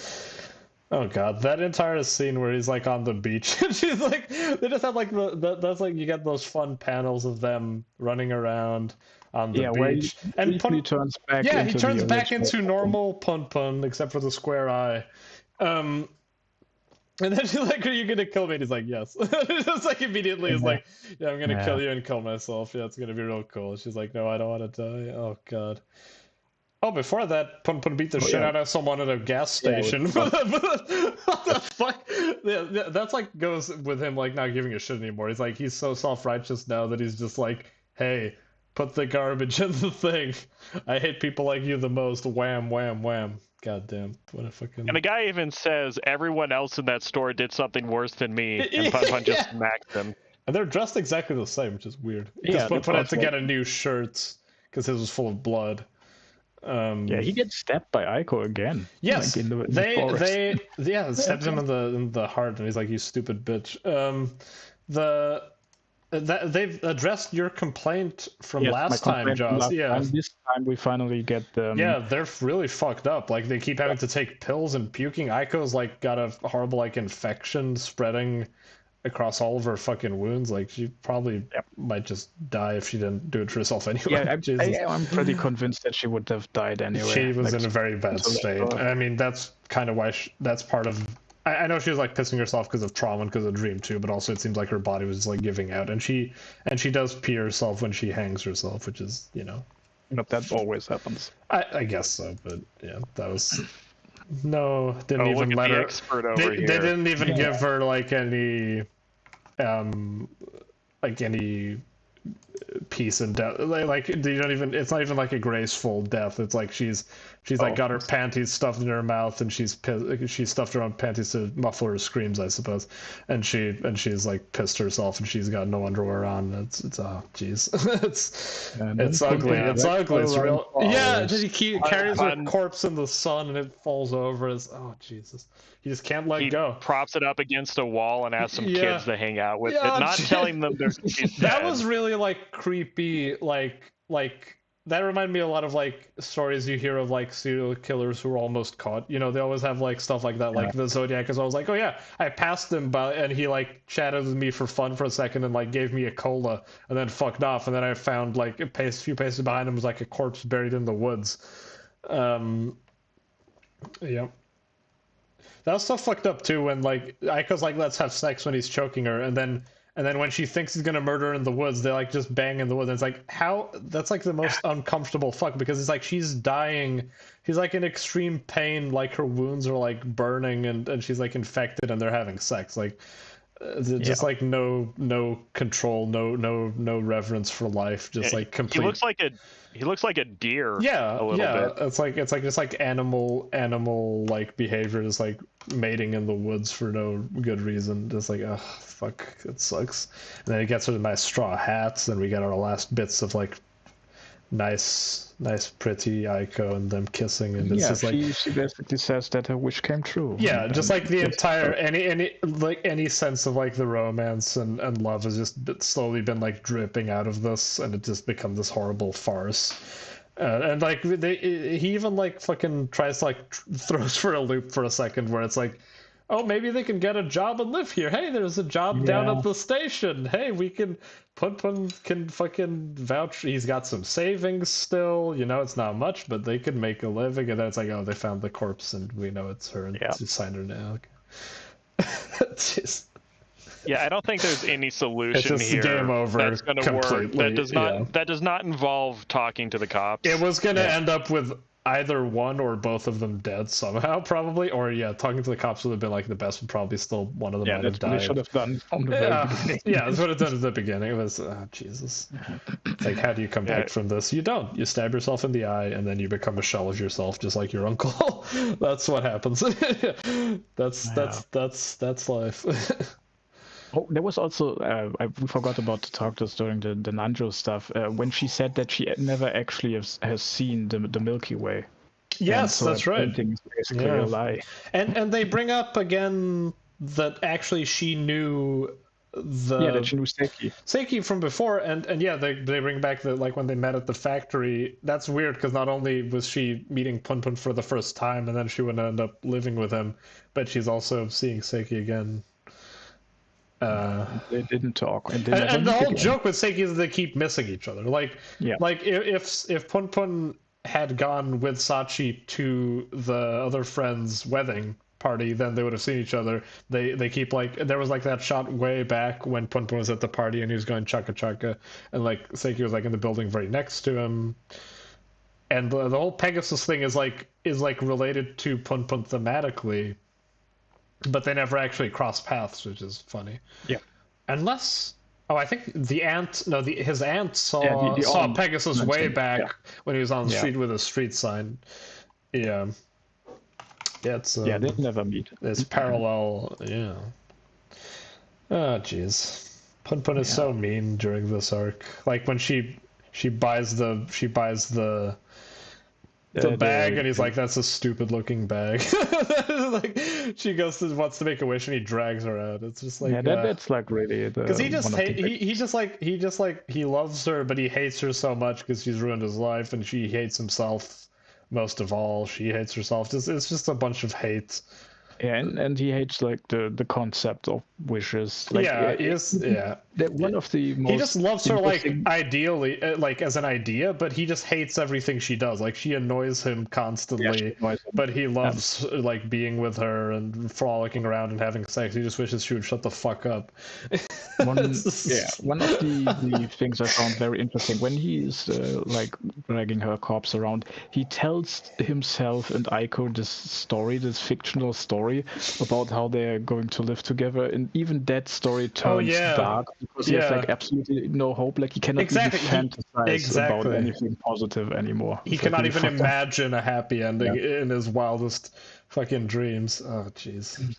Oh god, that entire scene where he's like on the beach and she's like, they just have like that's like, you get those fun panels of them running around on the beach. And he turns back into he turns back into PunPun. normal PunPun except for the square eye. And then she's like, "Are you gonna kill me?" And he's like, "Yes." Just like immediately is like, "Yeah, I'm gonna kill you and kill myself. Yeah, it's gonna be real cool." She's like, "No, I don't want to die." Oh god. Oh, before that, PunPun beat the shit out of someone at a gas station. What the fuck? Yeah, that's like goes with him like not giving a shit anymore. He's like, he's so self-righteous now that he's just like, hey, put the garbage in the thing. I hate people like you the most. Wham, wham, wham. God damn. What a fucking... And the guy even says, everyone else in that store did something worse than me, and PunPun just smacked them. And they're dressed exactly the same, which is weird. Because PunPun had to get a new shirt because his was full of blood. Yeah, he gets stabbed by Aiko again. Yes, like in the forest. yeah, stabs him in the heart, and he's like, "You stupid bitch." They've addressed your complaint from Yes, my last time, complaint from Joss. last Yeah, time. This time we finally get them. yeah, they're really fucked up. Like they keep having to take pills and puking. Aiko's like got a horrible like infection spreading across all of her fucking wounds. Like she probably might just die if she didn't do it to herself anyway. Yeah, I'm pretty convinced that she would have died anyway. She was in a very bad state. I mean, that's kind of why that's part of. I know she was like pissing herself because of trauma and because of Dream too, but also it seems like her body was like giving out, and she does pee herself when she hangs herself, which is But that always happens. I guess so, but yeah, that was didn't even let her. They didn't even give her like any peace and death. Like you don't even. It's not even like a graceful death. It's like she's like got her panties stuffed in her mouth, and she stuffed her own panties to muffle her screams, I suppose. And she's like pissed herself, and she's got no underwear on. It's oh jeez, it's ugly. It's ugly. It's real. Yeah, he carries her corpse in the sun, and it falls over. It's oh Jesus. He just can't let go. Props it up against a wall and asks some kids to hang out with it, not telling them they're That was really like creepy, like that reminded me a lot of like stories you hear of like serial killers who are almost caught. They always have like stuff like that, like the Zodiac. Because I was like, oh yeah, I passed him by, and he like chatted with me for fun for a second, and like gave me a cola, and then fucked off. And then I found like a few paces behind him was like a corpse buried in the woods. Yeah. That was so fucked up too when like Aiko's like, let's have sex when he's choking her, and then when she thinks he's gonna murder her in the woods, they like just bang in the woods. And it's like, how? That's like the most uncomfortable fuck, because it's like she's dying, she's like in extreme pain, like her wounds are like burning, and she's like infected, and they're having sex. Like just like no control, no reverence for life, just like complete. He looks like a deer. Yeah, a little bit. It's like just like animal like behavior, just like mating in the woods for no good reason. Just like, oh fuck, it sucks. And then he gets her the nice straw hats, and we get our last bits of like nice pretty Aiko and them kissing, and it's just like she basically says that her wish came true. Yeah, just like the entire any sense of like the romance and love has just slowly been like dripping out of this, and it just become this horrible farce. And like he even like fucking tries to like throws for a loop for a second where it's like, oh, maybe they can get a job and live here. Hey, there's a job down at the station. Hey, we can PunPun can fucking vouch. He's got some savings still. It's not much, but they can make a living. And then it's like, oh, they found the corpse, and we know it's her, and she signed her now. Yeah, I don't think there's any solution it's just here game over that's going to work. That does not involve talking to the cops. It was going to end up with either one or both of them dead somehow, probably. Or talking to the cops would have been like the best. Would probably still one of them might have died. They should have done from the very beginning. Yeah, that's what it did at the beginning. It was Jesus. It's like, how do you come back from this? You don't. You stab yourself in the eye, and then you become a shell of yourself, just like your uncle. That's what happens. That's life. Oh, there was also I forgot about to talk to us during the Nanjo stuff when she said that she never actually has seen the Milky Way. Yes, so that's right. Is basically a lie. And they bring up again that actually she knew that she knew Seiki from before, and they bring back that like when they met at the factory. That's weird because not only was she meeting PunPun for the first time, and then she would end up living with him, but she's also seeing Seiki again. They didn't talk, and the whole joke with Seiki is they keep missing each other. Like if PunPun had gone with Sachi to the other friend's wedding party, then they would have seen each other. They keep like there was like that shot way back when PunPun was at the party and he was going chaka chaka, and like Seiki was like in the building very next to him. And the whole Pegasus thing is like related to PunPun thematically. But they never actually cross paths, which is funny. Yeah. Unless, I think his aunt saw Pegasus way back when he was on the street with a street sign. Yeah. Yeah, it's they never meet. It's parallel. Yeah. Oh, jeez. PunPun is so mean during this arc. Like when she buys the the bag, and he's like, "That's a stupid looking bag." Like she wants to make a wish, and he drags her out. It's just like that's like really because he just one of the he just like he loves her, but he hates her so much because she's ruined his life, and she hates himself most of all. She hates herself. It's just a bunch of hate. Yeah, and he hates like the concept of wishes. Like, that one of the most. He just loves her like ideally, like as an idea, but he just hates everything she does. Like she annoys him constantly, but he loves like being with her and frolicking around and having sex. He just wishes she would shut the fuck up. One of the things I found very interesting when he's like dragging her corpse around, he tells himself and Aiko this fictional story about how they're going to live together, and even that story turns dark because he has like absolutely no hope. Like he cannot even fantasize about anything positive anymore. He cannot even imagine a happy ending in his wildest fucking dreams. Oh jeez.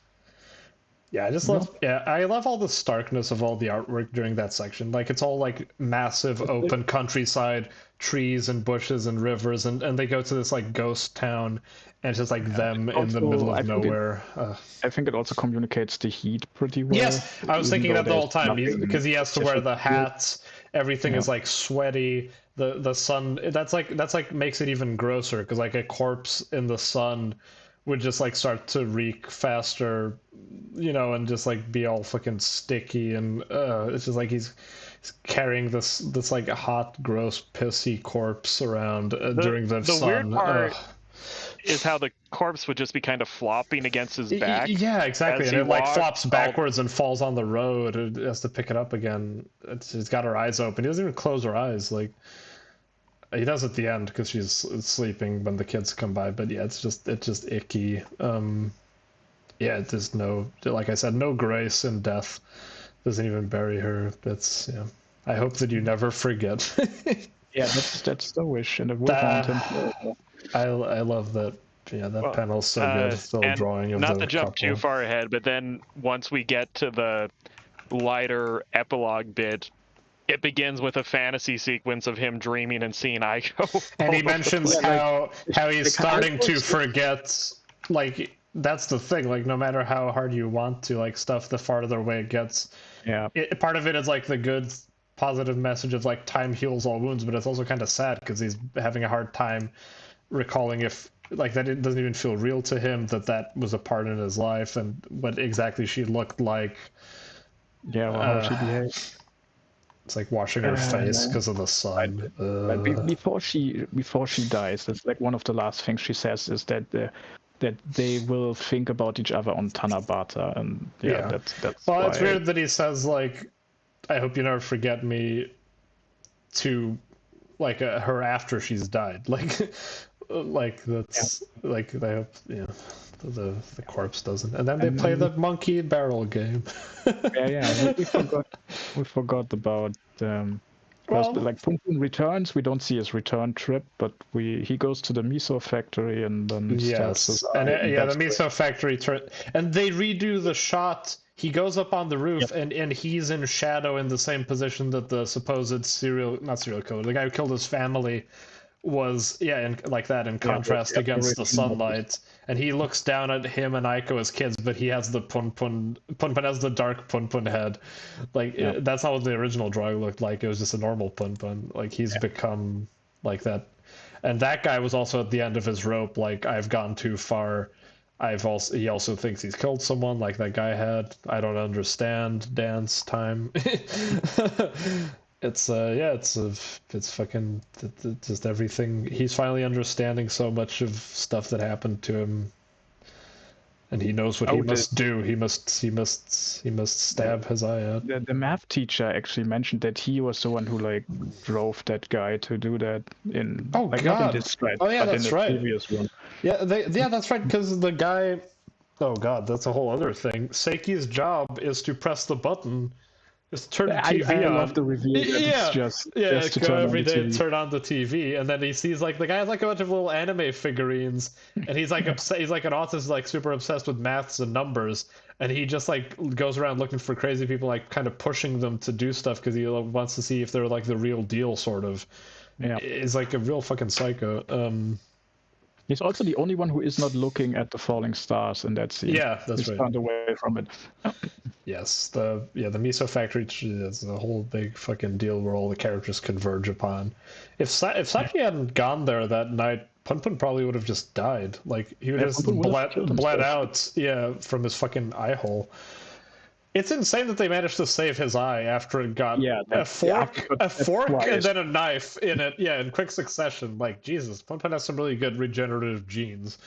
Yeah, I just love. Yeah, I love all the starkness of all the artwork during that section. Like it's all like massive open countryside, trees and bushes and rivers, and they go to this like ghost town, and it's just like them in the middle of nowhere. I think it also communicates the heat pretty well. Yes, I was thinking that the whole time because he has to wear the hats. Everything is like sweaty. The sun. That's like makes it even grosser because like a corpse in the sun would just like start to reek faster, and just like be all fucking sticky, and it's just like he's carrying this like hot, gross, pissy corpse around during the sun. Weird part is how the corpse would just be kind of flopping against his back. Yeah, exactly, and it like flops backwards and falls on the road. It has to pick it up again. She's got her eyes open. He doesn't even close her eyes. Like he does at the end because she's sleeping when the kids come by. But yeah, it's just icky. There's no, like I said, no grace in death. Doesn't even bury her. That's I hope that you never forget. Yeah, that's the wish, and it will haunt him. I love that. Yeah, that panel's so good. Still drawing of not to jump too far ahead, but then once we get to the lighter epilogue bit, it begins with a fantasy sequence of him dreaming and seeing Aiko. And he mentions how he's starting to forget. Like that's the thing. Like no matter how hard you want to, like stuff, the farther away it gets. Yeah. Part of it is like the good, positive message of like time heals all wounds, but it's also kind of sad because he's having a hard time recalling if like that it doesn't even feel real to him that was a part in his life and what exactly she looked like. Yeah, well, how she behaved. It's like washing her face because of the sun. Before she dies, that's like one of the last things she says is that they will think about each other on Tanabata, and that's well, it's weird that he says like, I hope you never forget me to like her after she's died. Like that's like I hope the corpse doesn't. And then they play the monkey barrel game. We forgot about like PunPun returns. We don't see his return trip, but he goes to the miso factory and then the miso factory and they redo the shot. He goes up on the roof and he's in shadow in the same position that the supposed not serial killer, the guy who killed his family was in contrast against the sunlight, and he looks down at him and Aiko as kids, but he has the PunPun has the dark PunPun head. That's not what the original drawing looked like. It was just a normal PunPun. Like he's become like that, and that guy was also at the end of his rope. Like I've gone too far. He also thinks he's killed someone like that guy had. I don't understand dance time. It's fucking just everything. He's finally understanding so much of stuff that happened to him, and he knows what he must do. He must stab his eye out. The math teacher actually mentioned that he was the one who like drove that guy to do that in not in this thread, but in the previous one. Yeah, that's right. Because the guy, oh god, that's a whole other thing. Seiki's job is to press the button. Just turn the TV on. I love the reveal. It's just to go every day, turn on the TV, and then he sees like the guy has like a bunch of little anime figurines, and he's like he's like an autist, like super obsessed with maths and numbers, and he just like goes around looking for crazy people, like kind of pushing them to do stuff because he wants to see if they're like the real deal, sort of. Yeah, he's like a real fucking psycho. He's also the only one who is not looking at the falling stars in that scene. Yeah, that's He's right. turned away from it. Yes, the miso factory is a whole big fucking deal where all the characters converge upon. If Saki hadn't gone there that night, PunPun probably would have just died. Like he would just bled out, yeah, from his fucking eye hole. It's insane that they managed to save his eye after it got a fork, and then a knife in it, in quick succession. Like, Jesus, PunPun has some really good regenerative genes.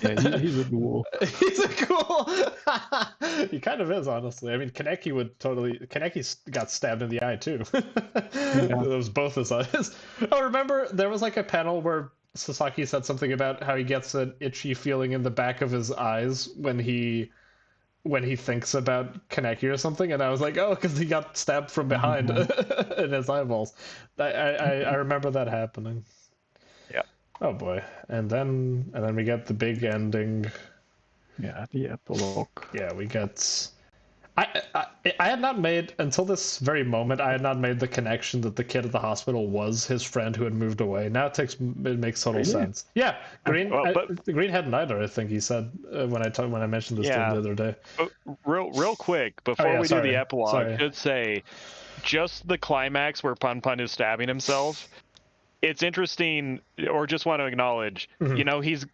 Yeah, he's a ghoul. He's a ghoul. He kind of is, honestly. I mean, Kaneki got stabbed in the eye too. It was both his eyes. Oh, remember there was like a panel where Sasaki said something about how he gets an itchy feeling in the back of his eyes when he thinks about Kaneki or something, and I was like, oh, because he got stabbed from behind in his eyeballs. I remember that happening. Yeah. Oh boy, and then we get the big ending. Yeah, the epilogue. Yeah, we get. I had not made, until this very moment, I had not made the connection that the kid at the hospital was his friend who had moved away. Now it makes total sense. Yeah, Green hadn't either. I think he said when I mentioned this to him the other day. Real quick before we do the epilogue, I should say, just the climax where PunPun is stabbing himself. It's interesting, or just want to acknowledge, you know, he's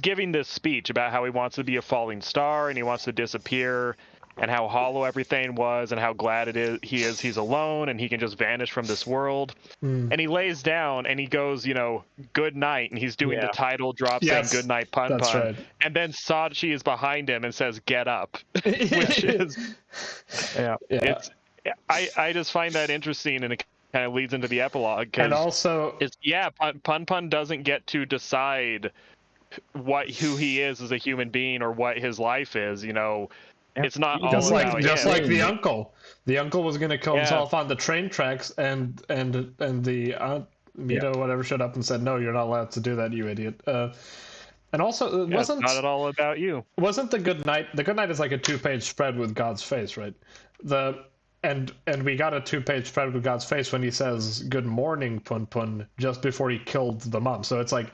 giving this speech about how he wants to be a falling star and he wants to disappear, and how hollow everything was, and how glad he's alone and he can just vanish from this world. And he lays down and he goes, you know, good night, and he's doing the title drop saying good night, PunPun. That's right. And then Sachi is behind him and says get up, which is it's I just find that interesting, and it kind of leads into the epilogue. And also, PunPun doesn't get to decide who he is as a human being or what his life is, you know. It's not just like the uncle. The uncle was going to kill himself on the train tracks, and the aunt Mito whatever showed up and said, "No, you're not allowed to do that, you idiot." And also, it wasn't not at all about you. Wasn't the Goodnight? The Goodnight is like a 2-page spread with God's face, right? And we got a 2-page spread with God's face when he says "Good morning, PunPun" just before he killed the mom. So it's like,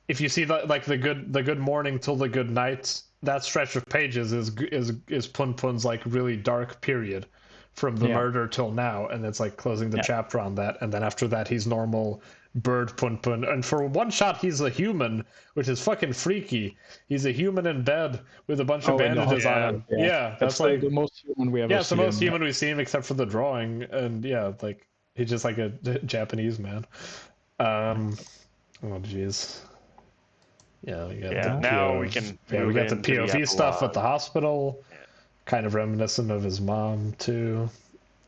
if you see the good morning till the good night, that stretch of pages is PunPun's like really dark period from the murder till now, and it's like closing the chapter on that, and then after that he's normal bird PunPun, and for one shot he's a human, which is fucking freaky. He's a human in bed with a bunch of bandages on him. Yeah, that's like the most human we ever seen. Yeah, it's the most human we've seen except for the drawing, and like he's just like a Japanese man. Oh jeez. Yeah, we got now we can. Yeah, we got the POV stuff at the hospital, kind of reminiscent of his mom too,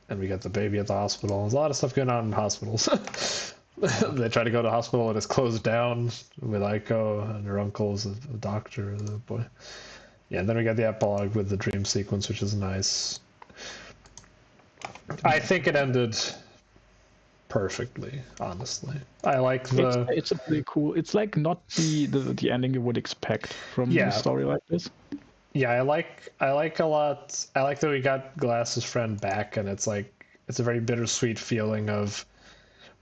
and we got the baby at the hospital. There's a lot of stuff going on in hospitals. They try to go to the hospital and it's closed down with Aiko, and her uncle's a doctor. The boy. Yeah, and then we got the epilogue with the dream sequence, which is nice. I think it ended perfectly, honestly. I like it's a pretty cool. It's like not the ending you would expect from a story like this. Yeah, I like a lot. I like that we got Glass's friend back, and it's like it's a very bittersweet feeling of,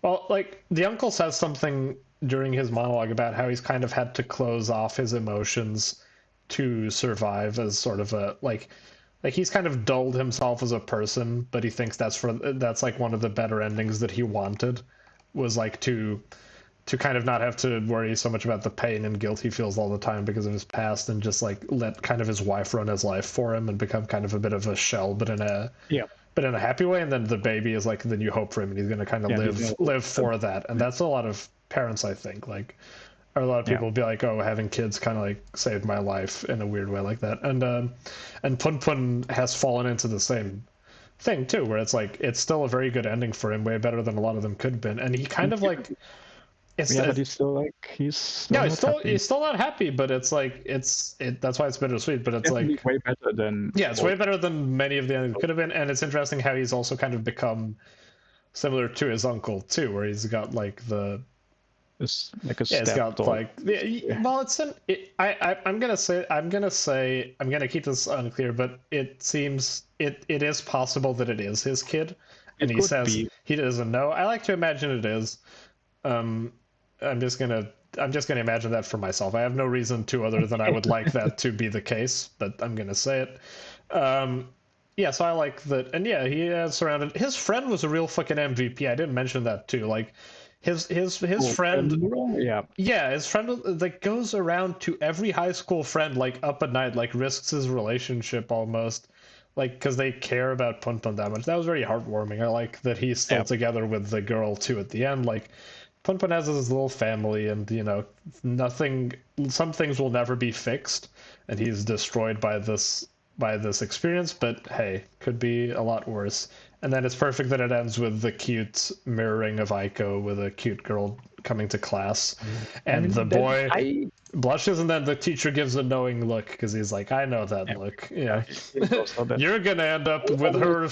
well, like the uncle says something during his monologue about how he's kind of had to close off his emotions to survive as sort of a like he's kind of dulled himself as a person, but he thinks that's like one of the better endings that he wanted, was like to kind of not have to worry so much about the pain and guilt he feels all the time because of his past, and just like let kind of his wife run his life for him and become kind of a bit of a shell, but in a happy way. And then the baby is like the new hope for him, and he's going to kind of live for that. And that's a lot of parents, I think, like, or a lot of people will be like, oh, having kids kind of like saved my life in a weird way like that. And PunPun has fallen into the same thing too, where it's like it's still a very good ending for him, way better than a lot of them could have been. And he kind of like but he's still like he's still not happy, but it's like that's why it's bittersweet. But it's like way better than it's way better than many of the endings could have been. And it's interesting how he's also kind of become similar to his uncle too, where he's got like it's like a it's got like well, it's I'm gonna keep this unclear, but it seems it is possible that it is his kid, and he says he doesn't know. I like to imagine it is. I'm just gonna I'm just going to imagine that for myself. I have no reason to other than I would like that to be the case, but I'm going to say it. Yeah, so I like that, and yeah, he has surrounded. His friend was a real fucking MVP. I didn't mention that too. Like, his friend. Yeah, his friend like goes around to every high school friend like up at night, like risks his relationship almost, like because they care about PunPun that much. That was very heartwarming. I like that he's still together with the girl too at the end. Like, PunPun has his little family, and nothing. Some things will never be fixed, and he's destroyed by this experience, but hey, could be a lot worse. And then it's perfect that it ends with the cute mirroring of Aiko with a cute girl coming to class, and the boy blushes, and then the teacher gives a knowing look because he's like, I know that look. Yeah, you're gonna end up with her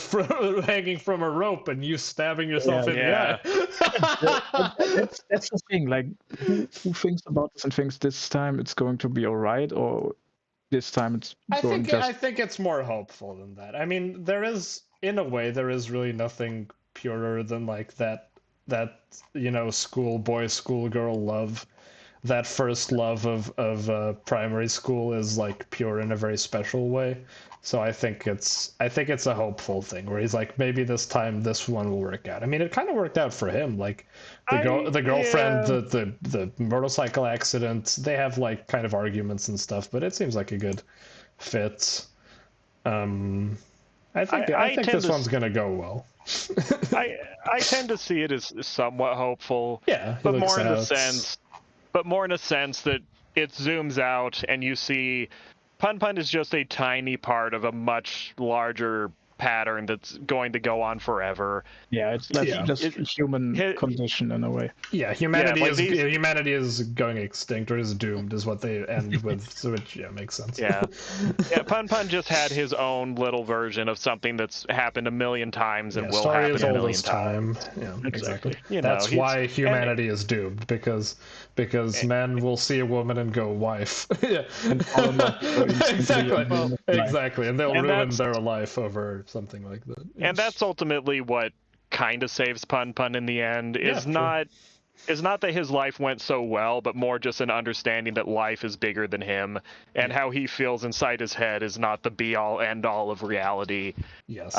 hanging from a rope and you stabbing yourself in the eye. That's the thing. Like, who thinks about this and thinks this time it's going to be all right, or this time it's going I think it's more hopeful than that. I mean, in a way, there is really nothing purer than like that schoolboy, schoolgirl love. That first love of primary school is like pure in a very special way. So I think it's a hopeful thing where he's like, maybe this time this one will work out. I mean, it kind of worked out for him. Like the girlfriend, the motorcycle accident, they have like kind of arguments and stuff, but it seems like a good fit. I think this one's gonna go well. I tend to see it as somewhat hopeful. Yeah, but more in a sense that it zooms out and you see PunPun is just a tiny part of a much larger pattern that's going to go on forever. Yeah, it's just human condition in a way. Yeah, humanity is going extinct or is doomed is what they end with, so which makes sense. Yeah. PunPun just had his own little version of something that's happened a million times and will happen a million times. Yeah, exactly. That's why humanity is doomed, because men will see a woman and go wife. Yeah. Exactly, and they'll ruin their life over something like that. And that's ultimately what kind of saves PunPun in the end. Is not that his life went so well, but more just an understanding that life is bigger than him, and how he feels inside his head is not the be all end all of reality. Yes.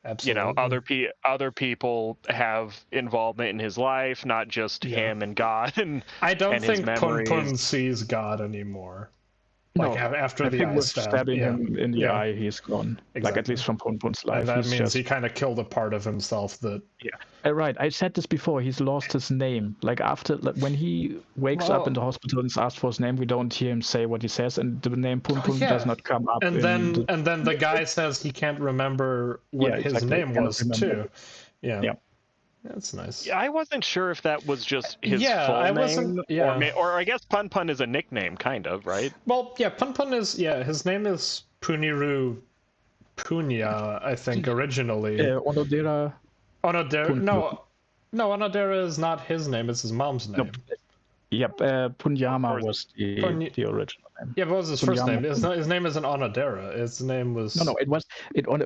Absolutely. Other people have involvement in his life, not just him and God. And I don't think PunPun sees God anymore. Like after the eye stabbing him in the eye, he's gone. Exactly. Like, at least from PunPun's life. And that means he kind of killed a part of himself that... Yeah. Right, I said this before, he's lost his name. Like, when he wakes up in the hospital and is asked for his name, we don't hear him say what he says, and the name PunPun does not come up. And then the guy says he can't remember what his name was, too. Yeah. That's nice. Yeah, I wasn't sure if that was just his full name, or I guess PunPun is a nickname, kind of, right? Well, PunPun is his name is Puniru Punya, I think, originally. Onodera. No, Onodera is not his name; it's his mom's name. Nope. Yep, Punyama was the original name. Yeah, what was his first name? His name isn't Onodera. His name was... No,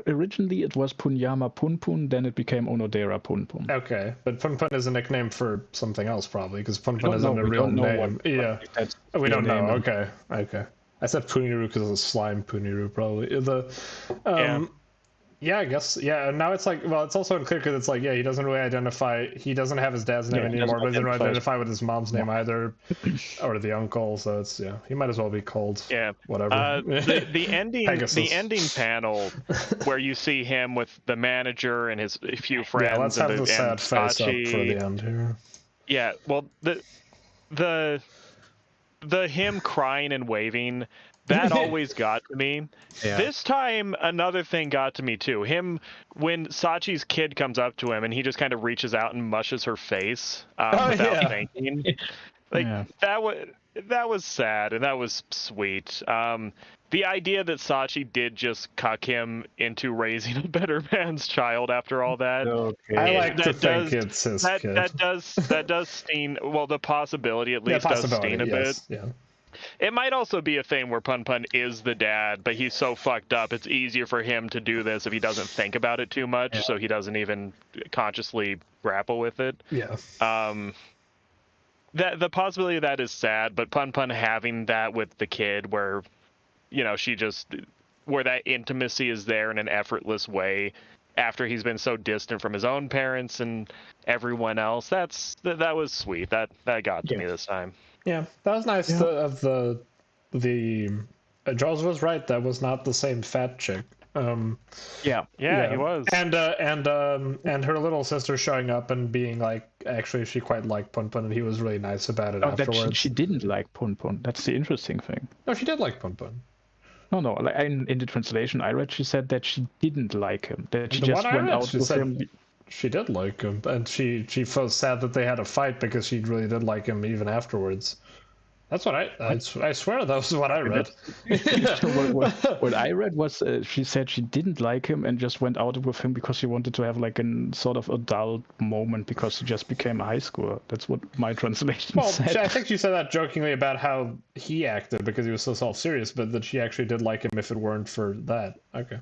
originally it was Punyama PunPun, then it became Onodera PunPun. Okay, but PunPun is a nickname for something else, probably, because PunPun isn't a real name. We don't know. Okay. I said Puniru because it's slime Puniru, probably. Yeah, I guess. Yeah, and now it's like, well, it's also unclear because it's like, he doesn't really identify. He doesn't have his dad's name anymore, but he doesn't identify with his mom's name either, or the uncle. So it's he might as well be called. Yeah, whatever. The ending panel where you see him with the manager and his few friends. Yeah, let's have the sad face up for the end here. Yeah, well, the him crying and waving. That always got to me. Yeah. This time, another thing got to me too. When Sachi's kid comes up to him and he just kind of reaches out and mushes her face without thinking. That was sad and that was sweet. The idea that Sachi did just cuck him into raising a better man's child after all that. Okay. I like to think it's his kid. That does sting. Well, the possibility at least does sting a bit. Yeah. It might also be a thing where PunPun is the dad, but he's so fucked up, it's easier for him to do this if he doesn't think about it too much, so he doesn't even consciously grapple with it. Yeah. that the possibility of that is sad, but PunPun having that with the kid where, where that intimacy is there in an effortless way after he's been so distant from his own parents and everyone else, that was sweet. That got to me this time. Yeah, that was nice. Yeah. Jaws was right. That was not the same fat chick. Yeah, he was. And her little sister showing up and being like, actually, she quite liked PunPun, and he was really nice about it afterwards. That she didn't like PunPun. That's the interesting thing. No, she did like PunPun. No. Like in the translation I read, she said that she didn't like him. That she just went out with him. She did like him, and she felt sad that they had a fight because she really did like him even afterwards. That's what I swear that was what I read. What I read was she said she didn't like him and just went out with him because she wanted to have like a sort of adult moment because he just became a high schooler. That's what my translation said. I think she said that jokingly about how he acted because he was so self-serious, but that she actually did like him if it weren't for that. Okay.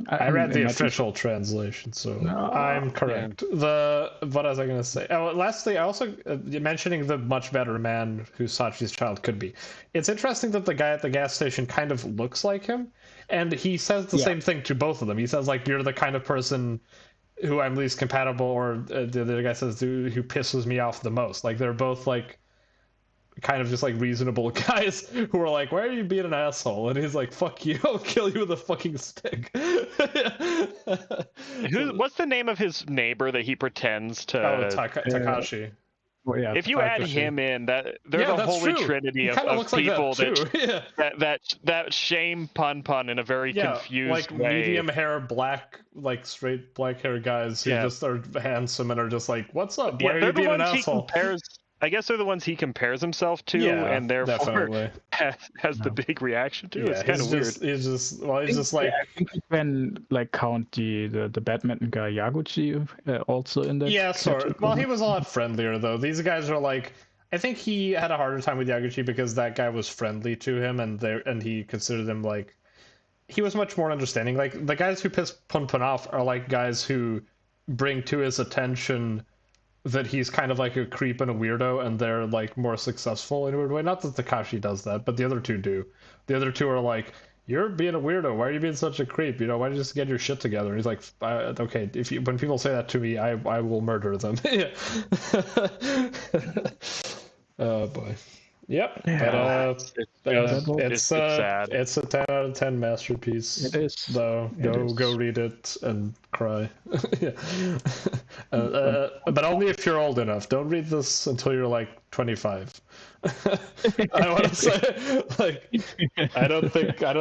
I read the official translation, so I'm correct. Yeah. What was I going to say? Oh, lastly, I also mentioning the much better man who Sachi's child could be. It's interesting that the guy at the gas station kind of looks like him, and he says the same thing to both of them. He says like, "You're the kind of person who I'm least compatible," or the other guy says, "Who pisses me off the most." Like they're both like kind of just like reasonable guys who are like, "Why are you being an asshole?" And he's like, "Fuck you, I'll kill you with a fucking stick." What's the name of his neighbor that he pretends to? Oh, Takashi. Well, yeah, if you add him in, they're the holy trinity of people that shame PunPun in a very confused like way. Medium hair, straight black hair guys who just are handsome and are just like, "What's up? Why are you being an asshole?" I guess they're the ones he compares himself to, and therefore has the big reaction to. It's kind of weird. He's just like. I think you can like count the badminton guy Yaguchi also in that. Yeah, sort of. Well, he was a lot friendlier though. These guys are like. I think he had a harder time with Yaguchi because that guy was friendly to him, and he considered them like. He was much more understanding. Like the guys who piss PunPun off are like guys who bring to his attention that he's kind of like a creep and a weirdo, and they're like more successful in a weird way. Not that Takashi does that, but the other two do. The other two are like, "You're being a weirdo. Why are you being such a creep? Why don't you just get your shit together?" And he's like, "Okay, when people say that to me, I will murder them." Oh boy. Yep. Yeah. But it's sad. It's a 10 out of 10 masterpiece. It is. Though go read it and cry. Yeah. But only if you're old enough. Don't read this until you're like 25. I want to say, like, I don't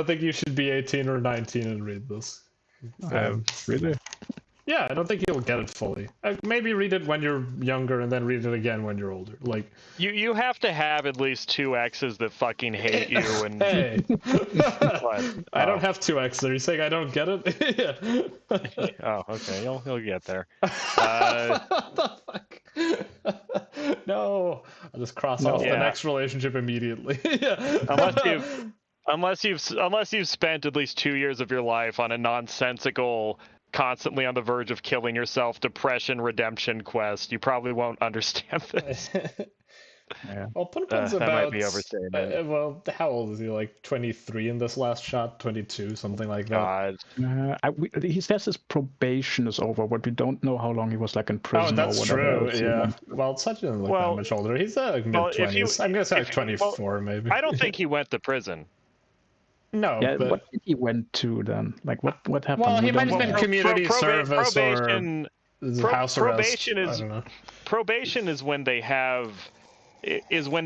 think you should be 18 or 19 and read this. Really? Yeah, I don't think you'll get it fully. Maybe read it when you're younger and then read it again when you're older. Like you have to have at least 2 exes that fucking hate you. And hey, I don't have 2 exes. Are you saying I don't get it? Yeah. Oh, okay. You'll get there. What the fuck? No, I'll just cross off the next relationship immediately. Unless you've spent at least 2 years of your life on a nonsensical, constantly on the verge of killing yourself, depression, redemption quest, you probably won't understand this. Yeah. Well, PunPun's that might be overstating it. Well, how old is he? Like 23 in this last shot, 22, something like that. He says his probation is over, but we don't know how long he was like in prison. Oh, that's true. Yeah. Well, Sachi doesn't look that much older. He's like mid-20s. I'm gonna say like 24, maybe. I don't think he went to prison. No. Yeah, but... what did he went to then? Like what happened? Well, he might have been community service probation, or house arrest. Probation is when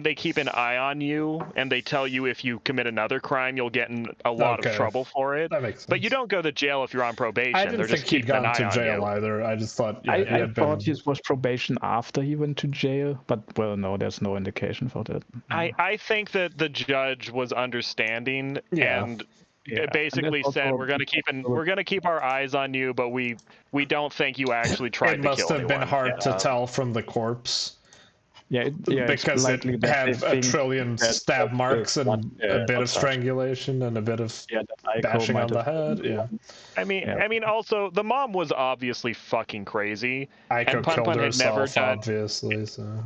they keep an eye on you and they tell you if you commit another crime you'll get in a lot of trouble for it. That makes sense. But you don't go to jail if you're on probation. I didn't think he'd gone to jail either. I just thought I thought his was probation after he went to jail, but well, no, there's no indication for that. I think that the judge was understanding and basically said we're gonna keep our eyes on you, but we don't think you actually tried to kill anyone. It must have been hard to tell from the corpse. it's because it likely that had they a think trillion that stab marks and a bit of Sachi. strangulation and a bit of that Aiko bashing might on the have been head. Yeah. I mean, also the mom was obviously fucking crazy, Aiko and killed PunPun had never herself, done. obviously. So.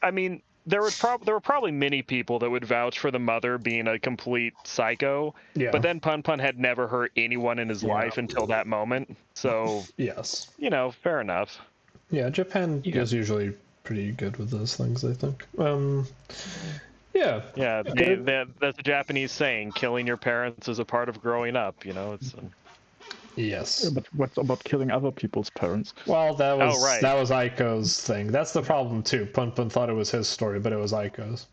I mean, there were probably many people that would vouch for the mother being a complete psycho. Yeah. But then PunPun had never hurt anyone in his life until that moment. So yes, fair enough. Yeah, Japan is usually pretty good with those things, I think. Yeah. Yeah, that's a Japanese saying: "Killing your parents is a part of growing up." It's. Yes. Yeah, but what about killing other people's parents? Well, that was right. that was Aiko's thing. That's the problem too. PunPun thought it was his story, but it was Aiko's.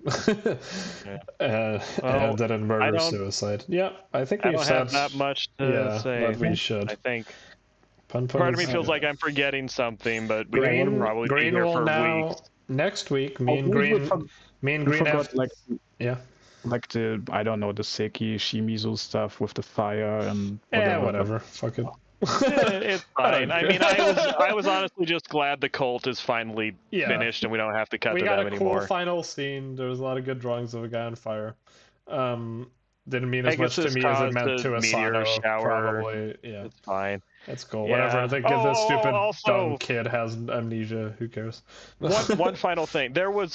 And then in murder suicide. Yeah, I think I we've don't said have that much to say. But we should. I think. PunPun Part of me feels like I'm forgetting something, but we Green will probably Green be here will for now weeks. next week. Me and Green have like the I don't know the Seki Shimizu stuff with the fire and whatever. Fuck it. It's fine. I mean, I was honestly just glad the cult is finally finished and we don't have to cut to them anymore. We got a cool final scene. There was a lot of good drawings of a guy on fire. Didn't mean as much to me as it meant to Asano. Probably, yeah. It's fine. That's cool. Whatever. I think if this stupid dumb kid has amnesia, who cares? One final thing. There were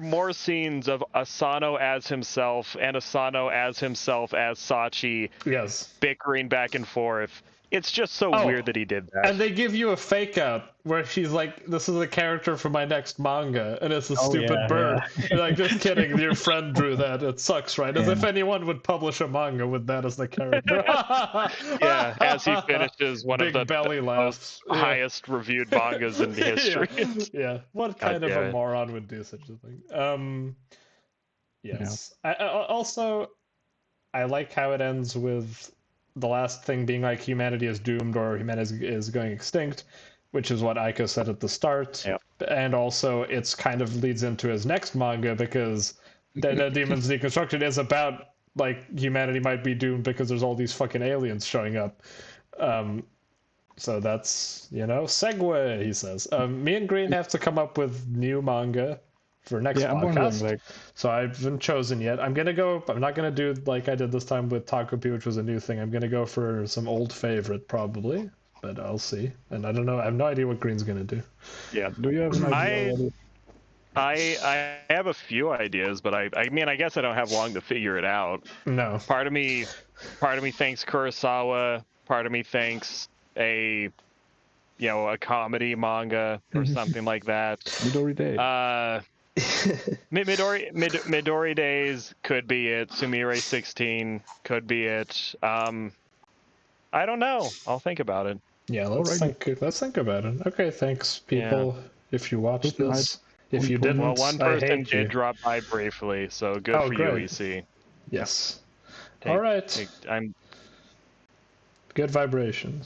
more scenes of Asano as himself and Asano as himself as Sachi. Yes. Bickering back and forth. It's just so weird that he did that. And they give you a fake out where she's like, "This is a character for my next manga," and it's a stupid bird. You're like, just kidding. Your friend drew that. It sucks, right? As if anyone would publish a manga with that as the character. As he finishes one of the most highest reviewed mangas in history. Yeah. What kind of a moron would do such a thing? Yes. Yeah. I like how it ends with the last thing being like humanity is doomed or humanity is going extinct, which is what Aiko said at the start. Yep. And also it's kind of leads into his next manga because the Demons Deconstructed is about like humanity might be doomed because there's all these fucking aliens showing up. So that's, segue, he says. Me and Green have to come up with new manga for next podcast. So I haven't chosen yet. I'm not gonna do like I did this time with Takopi, which was a new thing. I'm gonna go for some old favorite probably, but I'll see. And I don't know. I have no idea what Green's gonna do. Yeah. Do you have an idea already? I have a few ideas, but I mean I guess I don't have long to figure it out. No. Part of me thinks Kurosawa. Part of me thinks a comedy manga or something like that. Midori Day. Midori Days could be it. Sumire 16 could be it. I don't know. I'll think about it. Yeah, let's think about it. Okay, thanks, people. If you watched this, if you didn't, one person did drop by briefly, so good for you, EC. Yes. All right. I'm good vibrations.